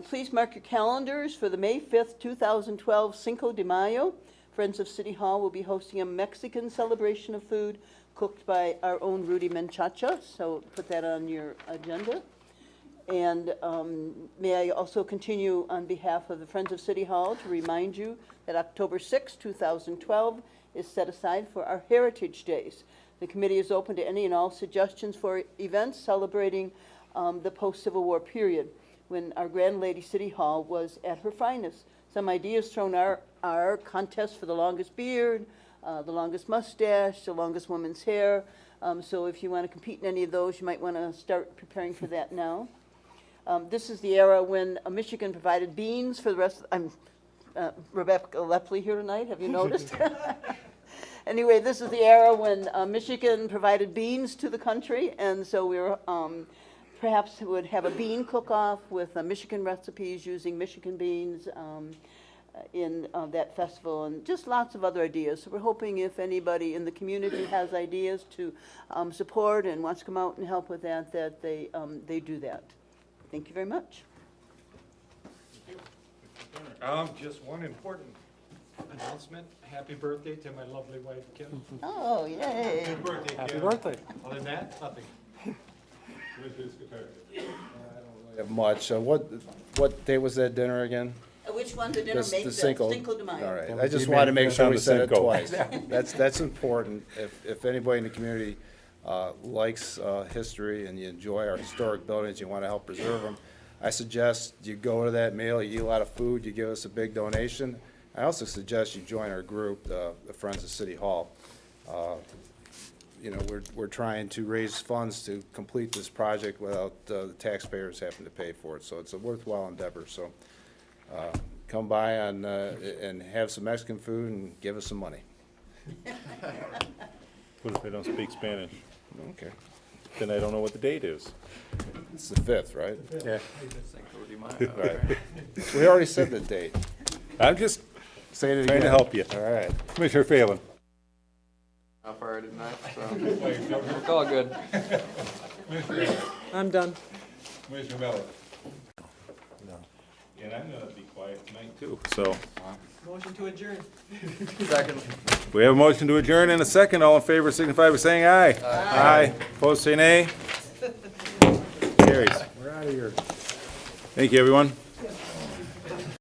Please mark your calendars for the May 5th, 2012 Cinco de Mayo. Friends of City Hall will be hosting a Mexican celebration of food cooked by our own Rudy Menchaca, so put that on your agenda. And may I also continue on behalf of the Friends of City Hall to remind you that October 6, 2012 is set aside for our Heritage Days. The committee is open to any and all suggestions for events celebrating the post-Civil War period, when our Grand Lady City Hall was at her finest. Some ideas thrown are contest for the longest beard, the longest mustache, the longest woman's hair. So if you want to compete in any of those, you might want to start preparing for that now. This is the era when Michigan provided beans for the rest of, Rebecca Lepley here tonight, have you noticed? Anyway, this is the era when Michigan provided beans to the country, and so we were perhaps would have a bean cook-off with Michigan recipes using Michigan beans in that festival, and just lots of other ideas. So we're hoping if anybody in the community has ideas to support and wants to come out and help with that, that they do that. Thank you very much. Just one important announcement. Happy birthday to my lovely wife, Kim. Oh, yay. Happy birthday, Happy Kim. birthday. Other than that, nothing. I don't have much. What day was that dinner again? Which one the dinner make? The Cinco. Cinco de Mayo. All right, Yeah, I just we wanted to made make sure on we the said it Cinco. twice. That's important. If anybody in the community likes history and you enjoy our historic buildings, you want to help preserve them, I suggest you go to that meal, you eat a lot of food, you give us a big donation. I also suggest you join our group, the Friends of City Hall. We're trying to raise funds to complete this project without the taxpayers having to pay for it, so it's a worthwhile endeavor. So come by and have some Mexican food and give us some money. What if they don't speak Spanish? Okay. Then I don't know what the date is. It's the 5th, right? Yeah. Cinco de Mayo. Right. We already said the date. I'm just Say it again. trying to help you. All right. Commissioner Phelan. How far tonight, so it's all good. I'm done. Commissioner Miller. No. And I'm gonna be quiet tonight too, so. Motion to adjourn. Second. We have a motion to adjourn in a second. All in favor signify by saying aye. Aye. Opposed, say nay. Carries. We're out of here. Thank you, everyone.